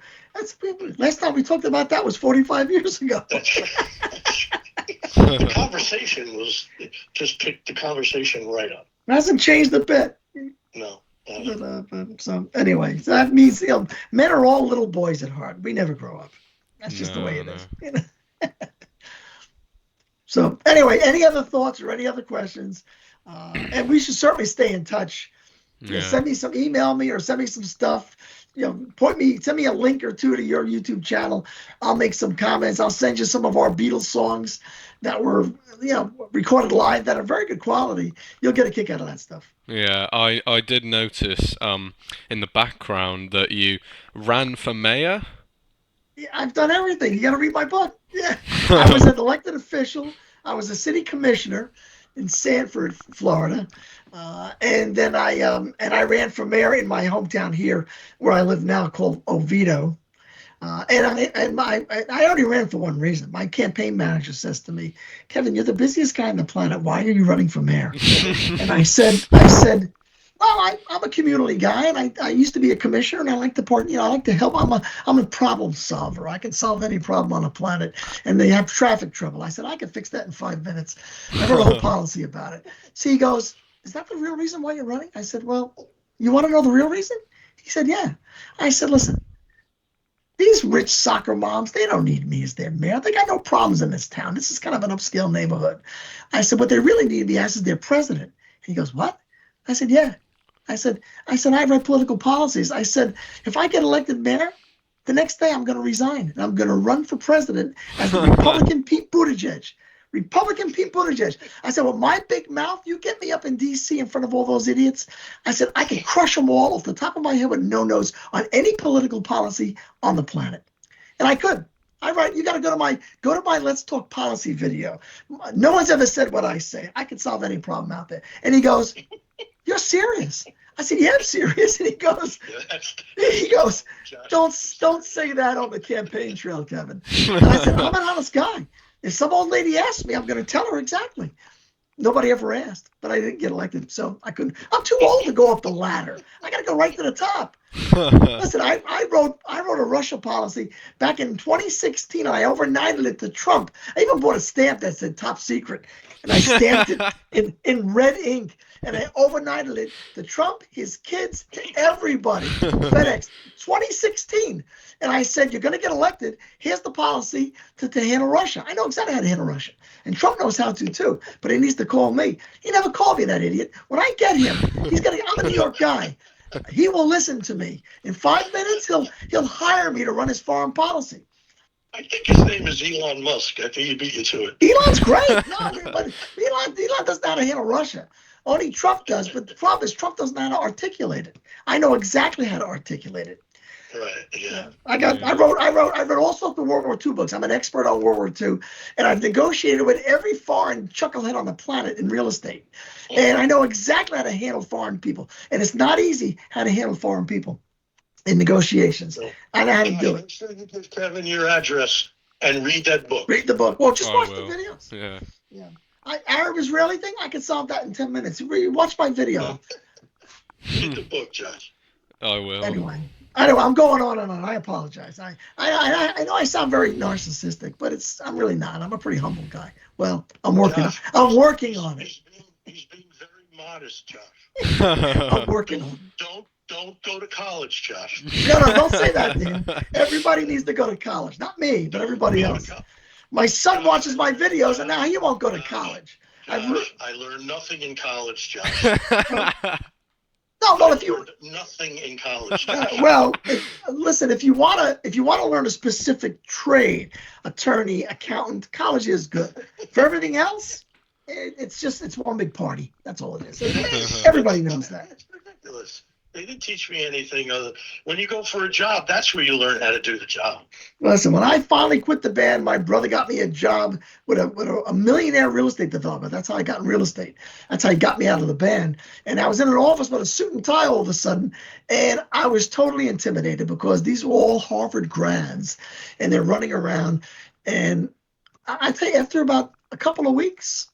Last time we talked about that was 45 years ago. That's right. The conversation just picked the conversation right up. It hasn't changed a bit. No. So anyway, so that means men are all little boys at heart. We never grow up. That's just the way it is. So anyway, any other thoughts or any other questions? And we should certainly stay in touch. Yeah. Send me some, email me or send me some stuff. Send me a link or two to your YouTube channel. I'll make some comments. I'll send you some of our Beatles songs that were, recorded live that are very good quality. You'll get a kick out of that stuff. Yeah, I did notice in the background that you ran for mayor. Yeah, I've done everything. You got to read my book. Yeah, I was an elected official. I was a city commissioner in Sanford, Florida, and then I ran for mayor in my hometown here, where I live now, called Oviedo. And I only ran for one reason. My campaign manager says to me, "Kevin, you're the busiest guy on the planet. Why are you running for mayor?" And I said, well, I'm a community guy, and I used to be a commissioner, and I like to I like to help. I'm a problem solver. I can solve any problem on the planet. And they have traffic trouble. I said, I can fix that in 5 minutes. I wrote a whole policy about it. So he goes, "Is that the real reason why you're running?" I said, "Well, you want to know the real reason?" He said, "Yeah." I said, "Listen, these rich soccer moms, they don't need me as their mayor. They got no problems in this town. This is kind of an upscale neighborhood." I said, "What they really need me as is their president." He goes, "What?" I said, "Yeah." I said, I write political policies. I said, if I get elected mayor, the next day I'm going to resign, and I'm going to run for president as the Republican Pete Buttigieg. Republican Pete Buttigieg. I said, with my big mouth, you get me up in D.C. in front of all those idiots. I said, I can crush them all off the top of my head with no nose on any political policy on the planet. And I could. I write, you got to go to my Let's Talk Policy video. No one's ever said what I say. I can solve any problem out there. And he goes, "You're serious?" I said, "Yeah, I'm serious." And he goes, don't say that on the campaign trail, Kevin. And I said, "I'm an honest guy. If some old lady asks me, I'm going to tell her exactly." Nobody ever asked, but I didn't get elected, so I couldn't. I'm too old to go up the ladder. I got to go right to the top. Listen, I wrote a Russia policy back in 2016. I overnighted it to Trump. I even bought a stamp that said "top secret," and I stamped it in red ink, and I overnighted it to Trump, his kids, to everybody. FedEx, 2016. And I said, "You're going to get elected. Here's the policy to handle Russia." I know exactly how to handle Russia. And Trump knows how to too, but he needs to call me. He never called me, that idiot. When I get him, I'm a New York guy. He will listen to me. In 5 minutes, he'll hire me to run his foreign policy. I think his name is Elon Musk. I think he beat you to it. Elon's great. No, but Elon doesn't know how to handle Russia. Only Trump does. But the problem is Trump doesn't know how to articulate it. I know exactly how to articulate it. Right. Yeah. I wrote all sorts of World War II books. I'm an expert on World War II, and I've negotiated with every foreign chucklehead on the planet in real estate. And I know exactly how to handle foreign people. And it's not easy how to handle foreign people in negotiations. I know how to do it. Make sure you give Kevin your address and read that book. Read the book. Well, just watch the videos. Yeah. Arab Israeli thing, I can solve that in 10 minutes. Watch my video. Read the book, Josh. I will. Anyway, I'm going on and on. I apologize. I know I sound very narcissistic, but I'm really not. I'm a pretty humble guy. Well, I'm working on it. He's being very modest, Josh. I'm working on it. Don't go to college, Josh. No, don't say that, Dan. Everybody needs to go to college. Not me, but everybody else. My son watches my videos, and now he won't go to college. I learned nothing in college, Josh. No, well, if you learned nothing in college. Listen, if you wanna learn a specific trade, attorney, accountant, college is good. For everything else, it's one big party. That's all it is. Everybody knows that. It's ridiculous. They didn't teach me anything other. When you go for a job, that's where you learn how to do the job. Listen, when I finally quit the band, my brother got me a job with a millionaire real estate developer. That's how I got in real estate. That's how he got me out of the band. And I was in an office with a suit and tie all of a sudden, and I was totally intimidated because these were all Harvard grads, and they're running around. And I tell you, after about a couple of weeks,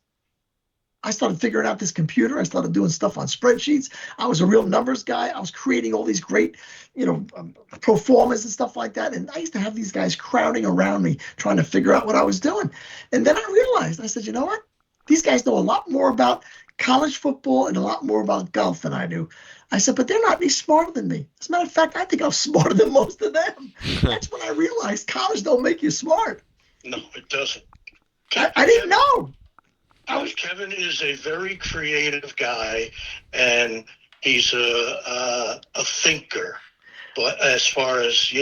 I started figuring out this computer. I started doing stuff on spreadsheets. I was a real numbers guy. I was creating all these great, pro formas and stuff like that. And I used to have these guys crowding around me trying to figure out what I was doing. And then I realized, I said, you know what? These guys know a lot more about college football and a lot more about golf than I do. I said, but they're not any smarter than me. As a matter of fact, I think I'm smarter than most of them. That's when I realized college don't make you smart. No, it doesn't. I didn't know. Kevin is a very creative guy, and he's a thinker. But as far as,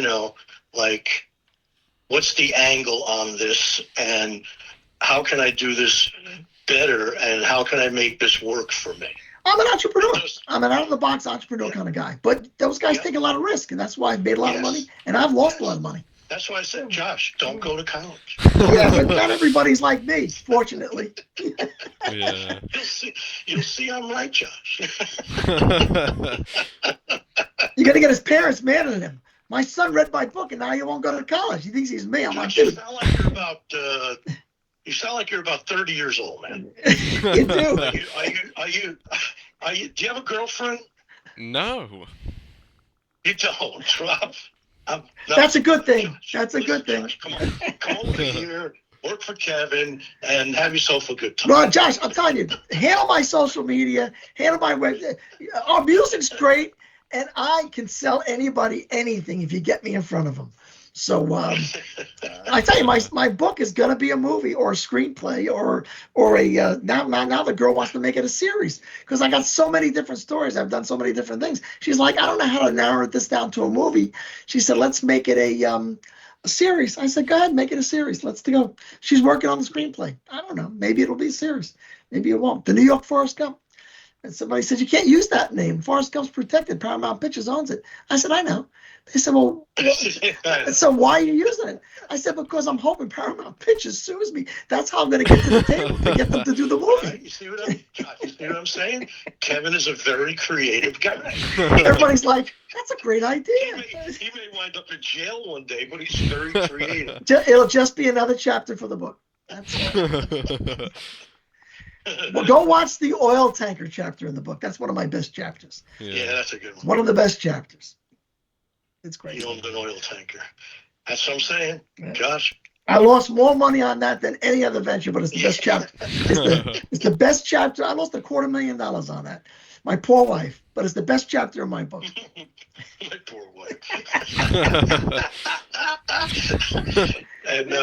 like, what's the angle on this, and how can I do this better, and how can I make this work for me? I'm an entrepreneur. I'm an out-of-the-box entrepreneur kind of guy. But those guys take a lot of risk, and that's why I've made a lot of money, and I've lost a lot of money. That's why I said, Josh, don't go to college. Yeah, but not everybody's like me, fortunately. Yeah. You'll see I'm right, Josh. You got to get his parents mad at him. My son read my book, and now he won't go to college. He thinks he's me. I'm like, dude. You sound like you're about 30 years old, man. You do. Do you have a girlfriend? No. You don't, Rob. No. That's a good thing. That's a good thing. Josh, come over here, work for Kevin, and have yourself a good time. Well, Josh, I'm telling you, handle my social media, handle my web. Our music's great, and I can sell anybody anything if you get me in front of them. So I tell you, my book is gonna be a movie or a screenplay or a now the girl wants to make it a series because I got so many different stories. I've done so many different things. She's like, I don't know how to narrow this down to a movie. She said, let's make it a series. I said, go ahead, make it a series. Let's go. She's working on the screenplay. I don't know. Maybe it'll be a series. Maybe it won't. The New York Forrest Gump. And somebody said, you can't use that name. Forrest Gump's protected. Paramount Pictures owns it. I said, I know. They said, well, so why are you using it? I said, because I'm hoping Paramount Pictures sues me. That's how I'm going to get to the table to get them to do the movie. Right, you see what I'm saying? Kevin is a very creative guy. Everybody's like, that's a great idea. He may wind up in jail one day, but he's very creative. It'll just be another chapter for the book. That's it. Well, go watch the oil tanker chapter in the book. That's one of my best chapters. Yeah, that's a good one. One of the best chapters. It's great. He owned an oil tanker. That's what I'm saying, Josh. I lost more money on that than any other venture, but it's the best chapter. It's the best chapter. I lost $250,000 on that. My poor wife, but it's the best chapter in my book. My poor wife. And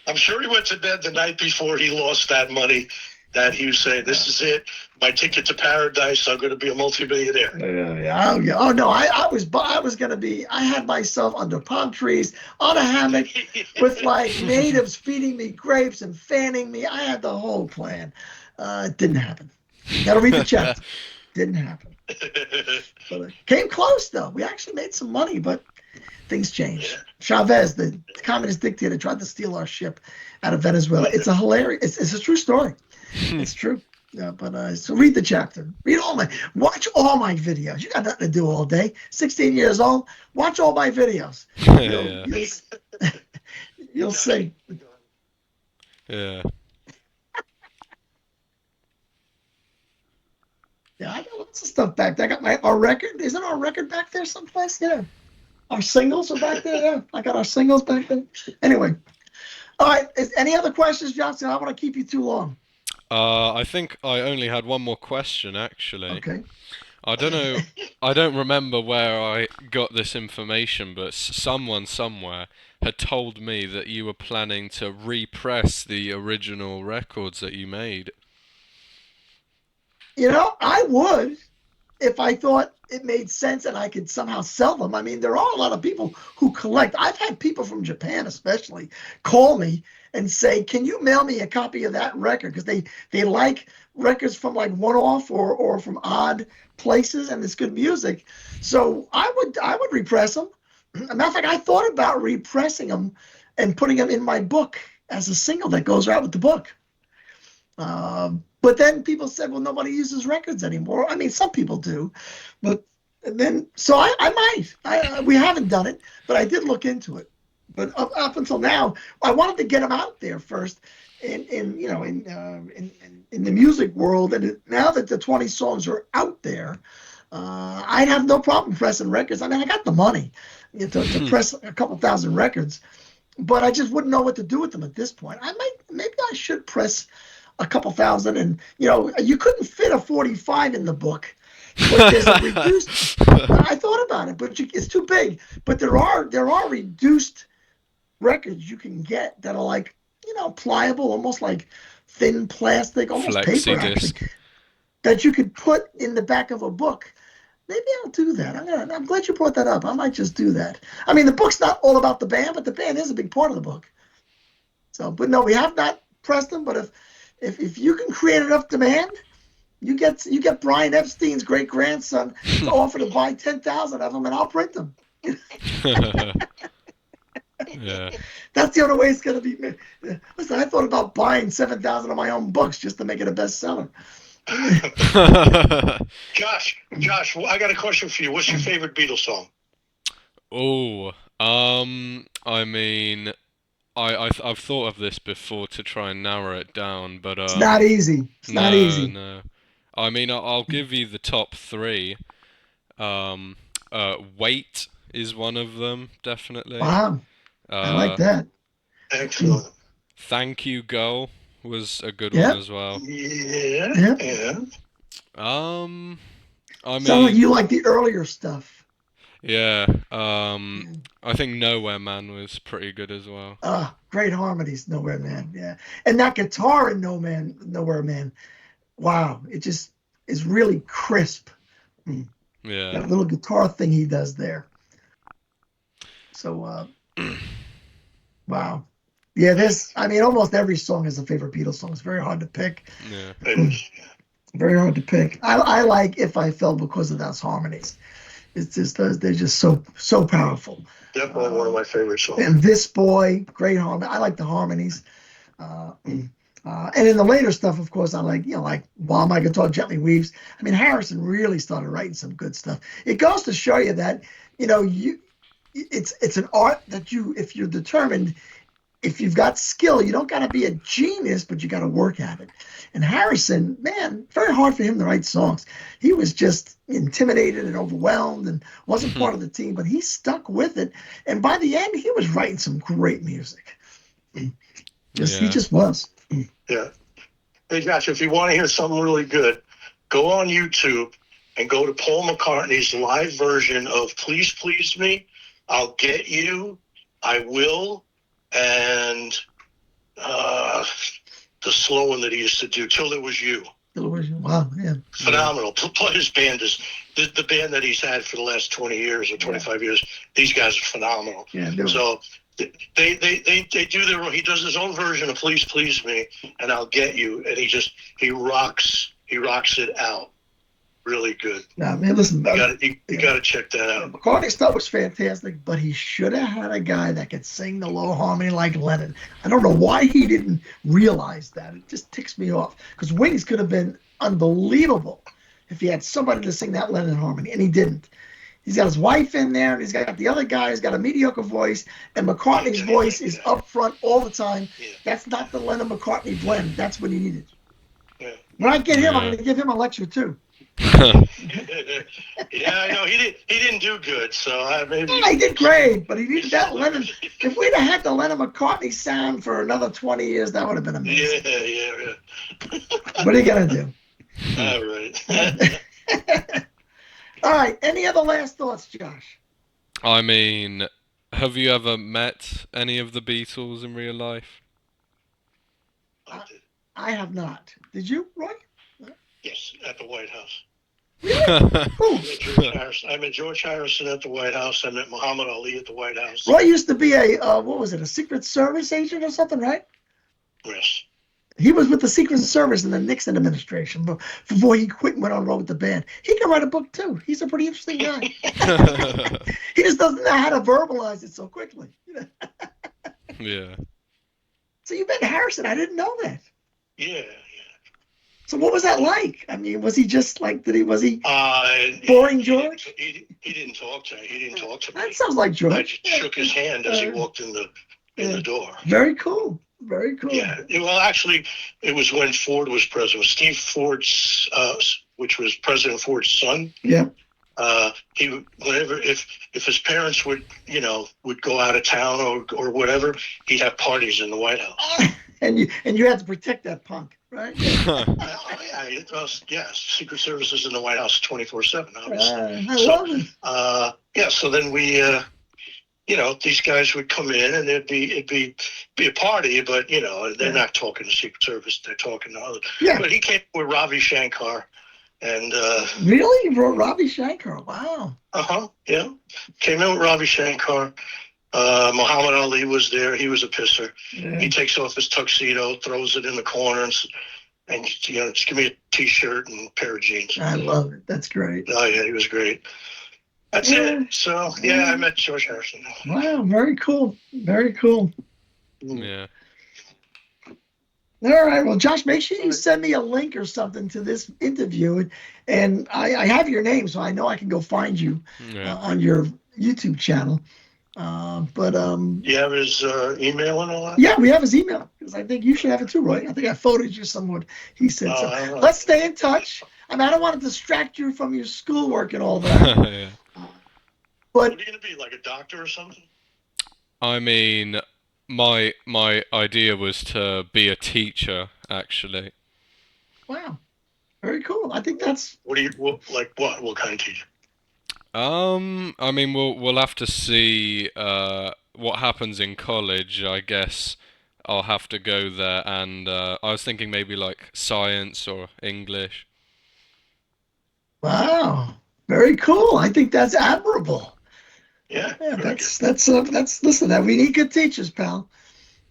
I'm sure he went to bed the night before he lost that money. That he was saying, this is it, my ticket to paradise, I'm going to be a multimillionaire. Yeah. Oh, no, I was going to be, I had myself under palm trees, on a hammock, with like natives feeding me grapes and fanning me. I had the whole plan. It didn't happen. Got to read the chapter. Didn't happen. But it came close, though. We actually made some money, but things changed. Yeah. Chavez, the communist dictator, tried to steal our ship out of Venezuela. It's a hilarious, it's a true story. It's true. Yeah, but so read the chapter. Watch all my videos. You got nothing to do all day. 16 years old. Watch all my videos. You'll see. Yeah. Yeah, I got lots of stuff back there. I got our record. Isn't our record back there someplace? Yeah. Our singles are back there. Yeah, I got our singles back there. Anyway. All right. Any other questions, Johnson? I don't want to keep you too long. I think I only had one more question, actually. Okay. I don't know. I don't remember where I got this information, but someone somewhere had told me that you were planning to repress the original records that you made. You know, I would if I thought it made sense and I could somehow sell them. I mean, there are a lot of people who collect. I've had people from Japan especially call me and say, can you mail me a copy of that record? Because they like records from like one-off or from odd places, and it's good music. So I would repress them. As a matter of fact, I thought about repressing them and putting them in my book as a single that goes out with the book. But then people said, well, nobody uses records anymore. I mean, some people do, but then, so I might. We haven't done it, but I did look into it. But up until now, I wanted to get them out there first in the music world. And now that the 20 songs are out there, I'd have no problem pressing records. I mean, I got the money to press a couple thousand records, but I just wouldn't know what to do with them at this point. Maybe I should press a couple thousand, and you couldn't fit a 45 in the book. But there's a reduced. I thought about it, but it's too big. But there are reduced records you can get that are like pliable, almost like thin plastic, almost Flexi paper disc. actually, that you could put in the back of a book. Maybe I'll do that. I'm glad you brought that up. I might just do that. I mean, the book's not all about the band, but the band is a big part of the book. So, but no, we have not pressed them. But if you can create enough demand, you get Brian Epstein's great grandson to offer to buy 10,000 of them, and I'll print them. Yeah. That's the only way it's going to be. Listen, I thought about buying 7,000 of my own books just to make it a bestseller. Josh, well, I got a question for you. What's your favorite Beatles song? Oh, I mean, I've thought of this before to try and narrow it down, but It's not easy. It's not easy. no. I mean, I'll give you the top three. Wait is one of them, definitely. Wow, I like Uh, that. Excellent. Thank You Girl was a good Yeah. one as well. Yeah. Yeah. Yeah. I Sounds like mean, you like the earlier stuff. yeah. I think Nowhere Man was pretty good as well. Great harmonies, Nowhere Man. Yeah, and that guitar in Nowhere Man. Wow, it just is really crisp. Yeah. That little guitar thing he does there. So, wow. Yeah, almost every song is a favorite Beatles song. It's very hard to pick. Yeah. Very hard to pick. I like If I Fell because of those harmonies. It's just they're just so powerful. Definitely one of my favorite songs. And This Boy, great harmony. I like the harmonies. And in the later stuff, of course, I like like While My Guitar Gently Weaves. I mean, Harrison really started writing some good stuff. It goes to show you that it's an art that if you're determined, if you've got skill, you don't got to be a genius, but you got to work at it. And Harrison, man, very hard for him to write songs. He was just intimidated and overwhelmed and wasn't part of the team, but he stuck with it. And by the end, he was writing some great music. He just was. Yeah. Hey, Josh, if you want to hear something really good, go on YouTube and go to Paul McCartney's live version of Please Please Me, I'll Get You, I Will, and the slow one that he used to do, Till It Was You. Wow, yeah. Phenomenal. His band is the band that he's had for the last 20 years or 25 years. These guys are phenomenal. Yeah, so they do he does his own version of Please Please Me and I'll Get You, and he rocks it out. Really good. Nah, man, listen, you gotta check that out. McCartney's stuff was fantastic, but he should have had a guy that could sing the low harmony like Lennon. I don't know why he didn't realize that. It just ticks me off, because Wings could have been unbelievable if he had somebody to sing that Lennon harmony, and he didn't. He's got his wife in there, and he's got the other guy who's got a mediocre voice, and McCartney's voice is up front all the time. Yeah. That's not the Lennon-McCartney blend. That's what he needed. Yeah. When I get him, I'm going to give him a lecture too. Yeah, I know he didn't do good, so maybe. Yeah, he did great, but he needed that Lennon. If we'd have had the Lennon-McCartney sound for another 20 years, that would have been amazing. Yeah. What are you gonna do? All right. All right. Any other last thoughts, Josh? I mean, have you ever met any of the Beatles in real life? I have not. Did you, Roy? Yes, at the White House. Really? I met George Harrison at the White House. I met Muhammad Ali at the White House. Roy used to be a Secret Service agent or something, right? Yes. He was with the Secret Service in the Nixon administration before he quit and went on road with the band. He can write a book too. He's a pretty interesting guy. He just doesn't know how to verbalize it so quickly. Yeah. So you met Harrison. I didn't know that. Yeah. So what was that like? I mean, was he just like, was he boring George? He didn't talk to me. He didn't talk to me. That sounds like George. I just shook his hand as he walked in the door. Very cool. Very cool. Yeah. Well, actually, it was when Ford was president. Steve Ford's, which was President Ford's son. Yeah. If his parents would go out of town or whatever, he'd have parties in the White House. And you had to protect that punk, right? Yeah. Secret Service is in the White House 24/7, obviously. I love it. So then we, these guys would come in and it'd be a party, but they're not talking to Secret Service; they're talking to others. Yeah. But he came with Ravi Shankar, and Really? You wrote Ravi Shankar? Wow. yeah, came in with Ravi Shankar. Muhammad Ali was there. He was a pisser. Yeah. He takes off his tuxedo, throws it in the corners, and just give me a T-shirt and a pair of jeans. I love it. That's great. Oh yeah, he was great. That's Yeah. it. So yeah, I met George Harrison. Wow, very cool. Very cool. Yeah. All right. Well, Josh, make sure you send me a link or something to this interview. And I have your name, so I know I can go find you on your YouTube channel. You have his email and all that? Yeah, we have his email, because I think you should have it too, right? I think I forwarded you somewhat. He said so. Let's stay in touch. I mean, I don't want to distract you from your schoolwork and all that. Yeah. But what are you gonna be, like a doctor or something? I mean, my idea was to be a teacher, actually. wow, very cool. I think that's What kind of teacher? I mean, we'll have to see what happens in college. I guess I'll have to go there, and I was thinking maybe like science or English. wow, very cool. I think that's admirable. Yeah, Yeah, very that's listen, we need good teachers, pal.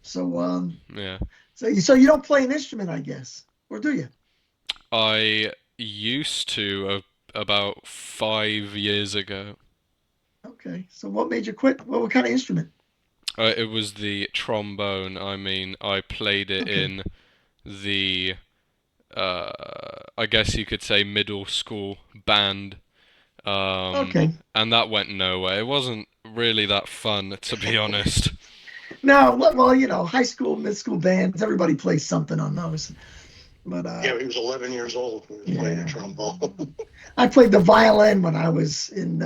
So Yeah. so you don't play an instrument, I guess, or do you? I used to about 5 years ago. Okay. So what made you quit? What kind of instrument? It was the trombone. I mean, I played it Okay. in the, I guess you could say middle school band. Okay. And that went nowhere. It wasn't really that fun, to be honest. No, well, high school, mid school bands, everybody plays something on those. But Yeah, he was 11 years old when he was playing the trombone. I played the violin when I was in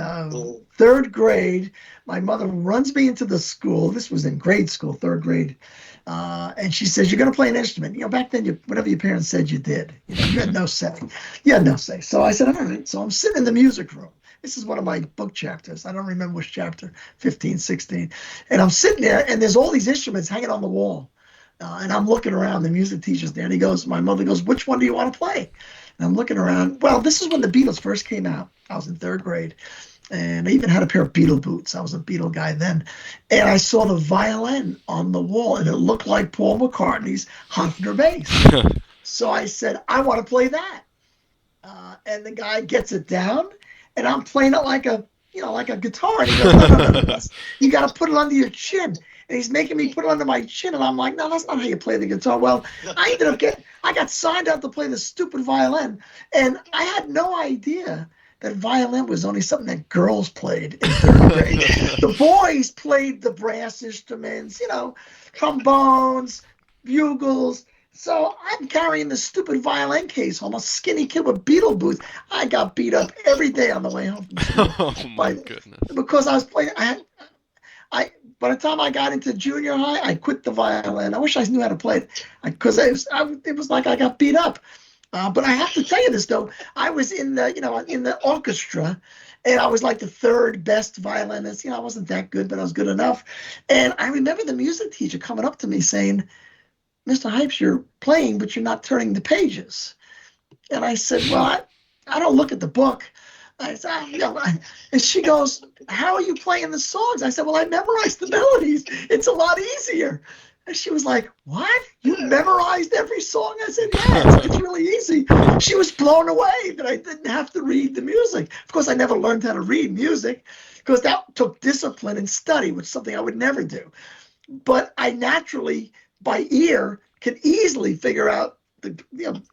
third grade. My mother runs me into the school. This was in grade school, third grade. And she says, "You're going to play an instrument." Back then, whatever your parents said, you did. You had no say. You had no say. So I said, all right. So I'm sitting in the music room. This is one of my book chapters. I don't remember which chapter, 15, 16. And I'm sitting there, and there's all these instruments hanging on the wall. And I'm looking around, the music teacher's there, and my mother goes, "Which one do you want to play?" And I'm looking around. Well, this is when the Beatles first came out. I was in third grade. And I even had a pair of Beatle boots. I was a Beatle guy then. And I saw the violin on the wall, and it looked like Paul McCartney's Humphrey bass. So I said, "I want to play that." And the guy gets it down, and I'm playing it like a guitar. And he goes, no. You got to put it under your chin. And he's making me put it under my chin. And I'm like, no, that's not how you play the guitar. Well, I got signed up to play the stupid violin. And I had no idea that violin was only something that girls played in third grade. The boys played the brass instruments, trombones, bugles. So I'm carrying the stupid violin case home, a skinny kid with Beatle boots. I got beat up every day on the way home from school. Oh my goodness. Because I was playing. By the time I got into junior high, I quit the violin. I wish I knew how to play it, because it was like I got beat up. But I have to tell you this though. I was in the orchestra, and I was like the third best violinist. I wasn't that good, but I was good enough. And I remember the music teacher coming up to me saying, "Mr. Hypes, you're playing, but you're not turning the pages." And I said, "Well, I don't look at the book." I said, and she goes, "How are you playing the songs?" I said, "Well, I memorized the melodies. It's a lot easier." And she was like, "What? You memorized every song?" I said, "Yeah, it's really easy." She was blown away that I didn't have to read the music. Of course, I never learned how to read music, because that took discipline and study, which is something I would never do. But I naturally, by ear, can easily figure out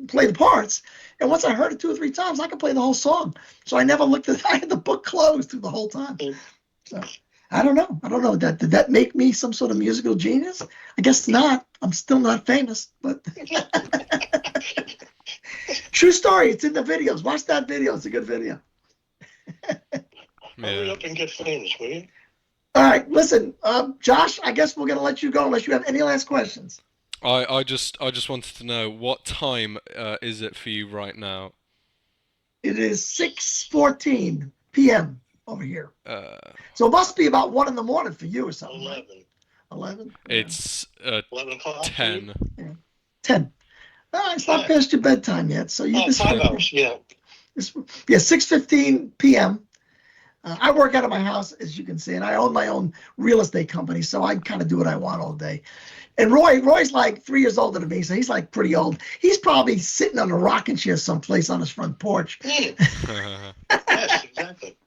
play the parts. And once I heard it 2 or 3 times, I could play the whole song. So I never looked at I had the book closed through the whole time. So I don't know. Did that make me some sort of musical genius? I guess not. I'm still not famous, but true story. It's in the videos. Watch that video. It's a good video. Hurry up and get famous, will you? All right, listen, Josh, I guess we're gonna let you go unless you have any last questions. I just wanted to know, what time is it for you right now? It is 6:14 p.m. over here. Uh, So it must be about 1 in the morning for you or something. 11. Right? 11? it's 11 o'clock. 10. 10. It's not past your bedtime yet. So you Oh, this 5 hours. Yeah. yeah, 6:15 p.m. I work out of my house, as you can see, and I own my own real estate company, so I kind of do what I want all day. And Roy's like 3 years older than me, so he's like pretty old. He's probably sitting on a rocking chair someplace on his front porch. Yes, exactly.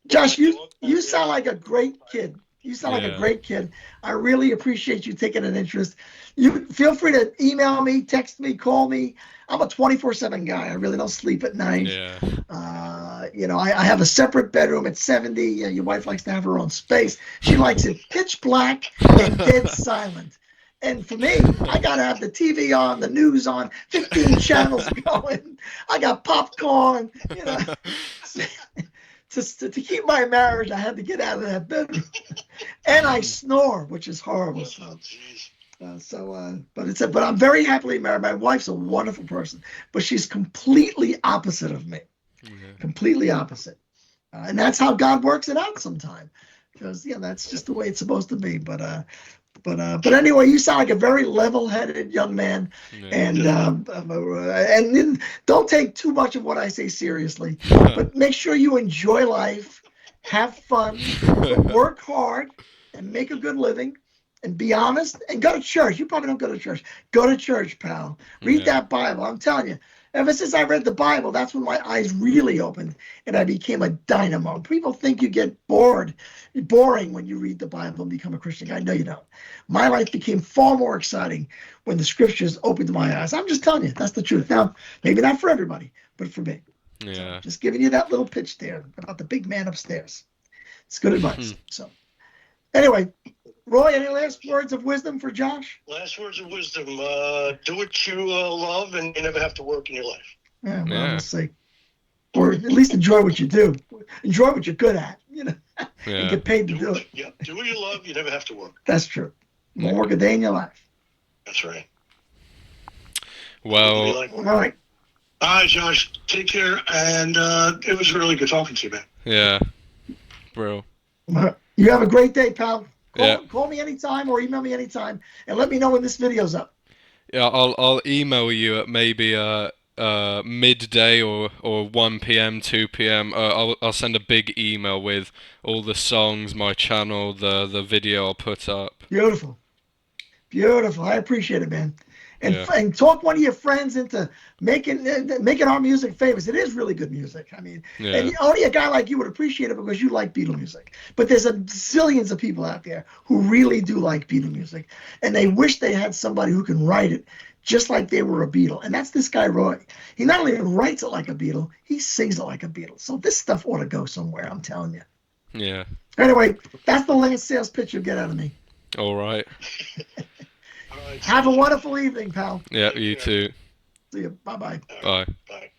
Josh, you sound like a great kid. You sound like a Yeah. great kid. I really appreciate you taking an interest. You feel free to email me, text me, call me. I'm a 24/7 guy. I really don't sleep at night. Yeah. I have a separate bedroom at 70. Your wife likes to have her own space. She likes it pitch black and dead silent. And for me, I got to have the TV on, the news on, 15 channels going. I got popcorn, to keep my marriage, I had to get out of that bedroom. And I snore, which is horrible. Oh, jeez. But I'm very happily married. My wife's a wonderful person, but she's completely opposite of me. Yeah. Completely opposite. And that's how God works it out sometime. Because that's just the way it's supposed to be. But anyway, you sound like a very level-headed young man, Yeah. and then don't take too much of what I say seriously. But make sure you enjoy life, have fun, work hard, and make a good living, and be honest, and go to church. You probably don't go to church. Go to church, pal. Read that Bible. I'm telling you. Ever since I read the Bible, that's when my eyes really opened and I became a dynamo. People think you get boring when you read the Bible and become a Christian guy. No, you don't. My life became far more exciting when the scriptures opened my eyes. I'm just telling you, that's the truth. Now, maybe not for everybody, but for me. Yeah. So just giving you that little pitch there about the big man upstairs. It's good advice. So anyway, Roy, any last words of wisdom for Josh? Last words of wisdom. Do what you love, and you never have to work in your life. Yeah, well, Yeah. we'll see. Or at least enjoy what you do. Enjoy what you're good at, and Yeah. get paid to do it. Yeah, do what you love. You never have to work. That's true. You won't work a day in your life. That's right. Well, All right. All right, Josh. Take care, and it was really good talking to you, man. yeah. Bro. You have a great day, pal. Yeah. Call me anytime or email me anytime and let me know when this video's up. Yeah, I'll email you at maybe midday or 1 p.m., 2 p.m. I'll send a big email with all the songs, my channel, the video I'll put up. Beautiful. Beautiful. I appreciate it, man. And, Yeah. and talk one of your friends into making our music famous. It is really good music. I mean, Yeah. and only a guy like you would appreciate it because you like Beatle music. But there's a zillions of people out there who really do like Beatle music, and they wish they had somebody who can write it just like they were a Beatle. And that's this guy, Roy. He not only writes it like a Beatle, he sings it like a Beatle. So this stuff ought to go somewhere, I'm telling you. Yeah. Anyway, that's the last sales pitch you'll get out of me. All right. All right. Have a wonderful evening, pal. Yeah, you too. See you. Bye-bye. Bye. Bye.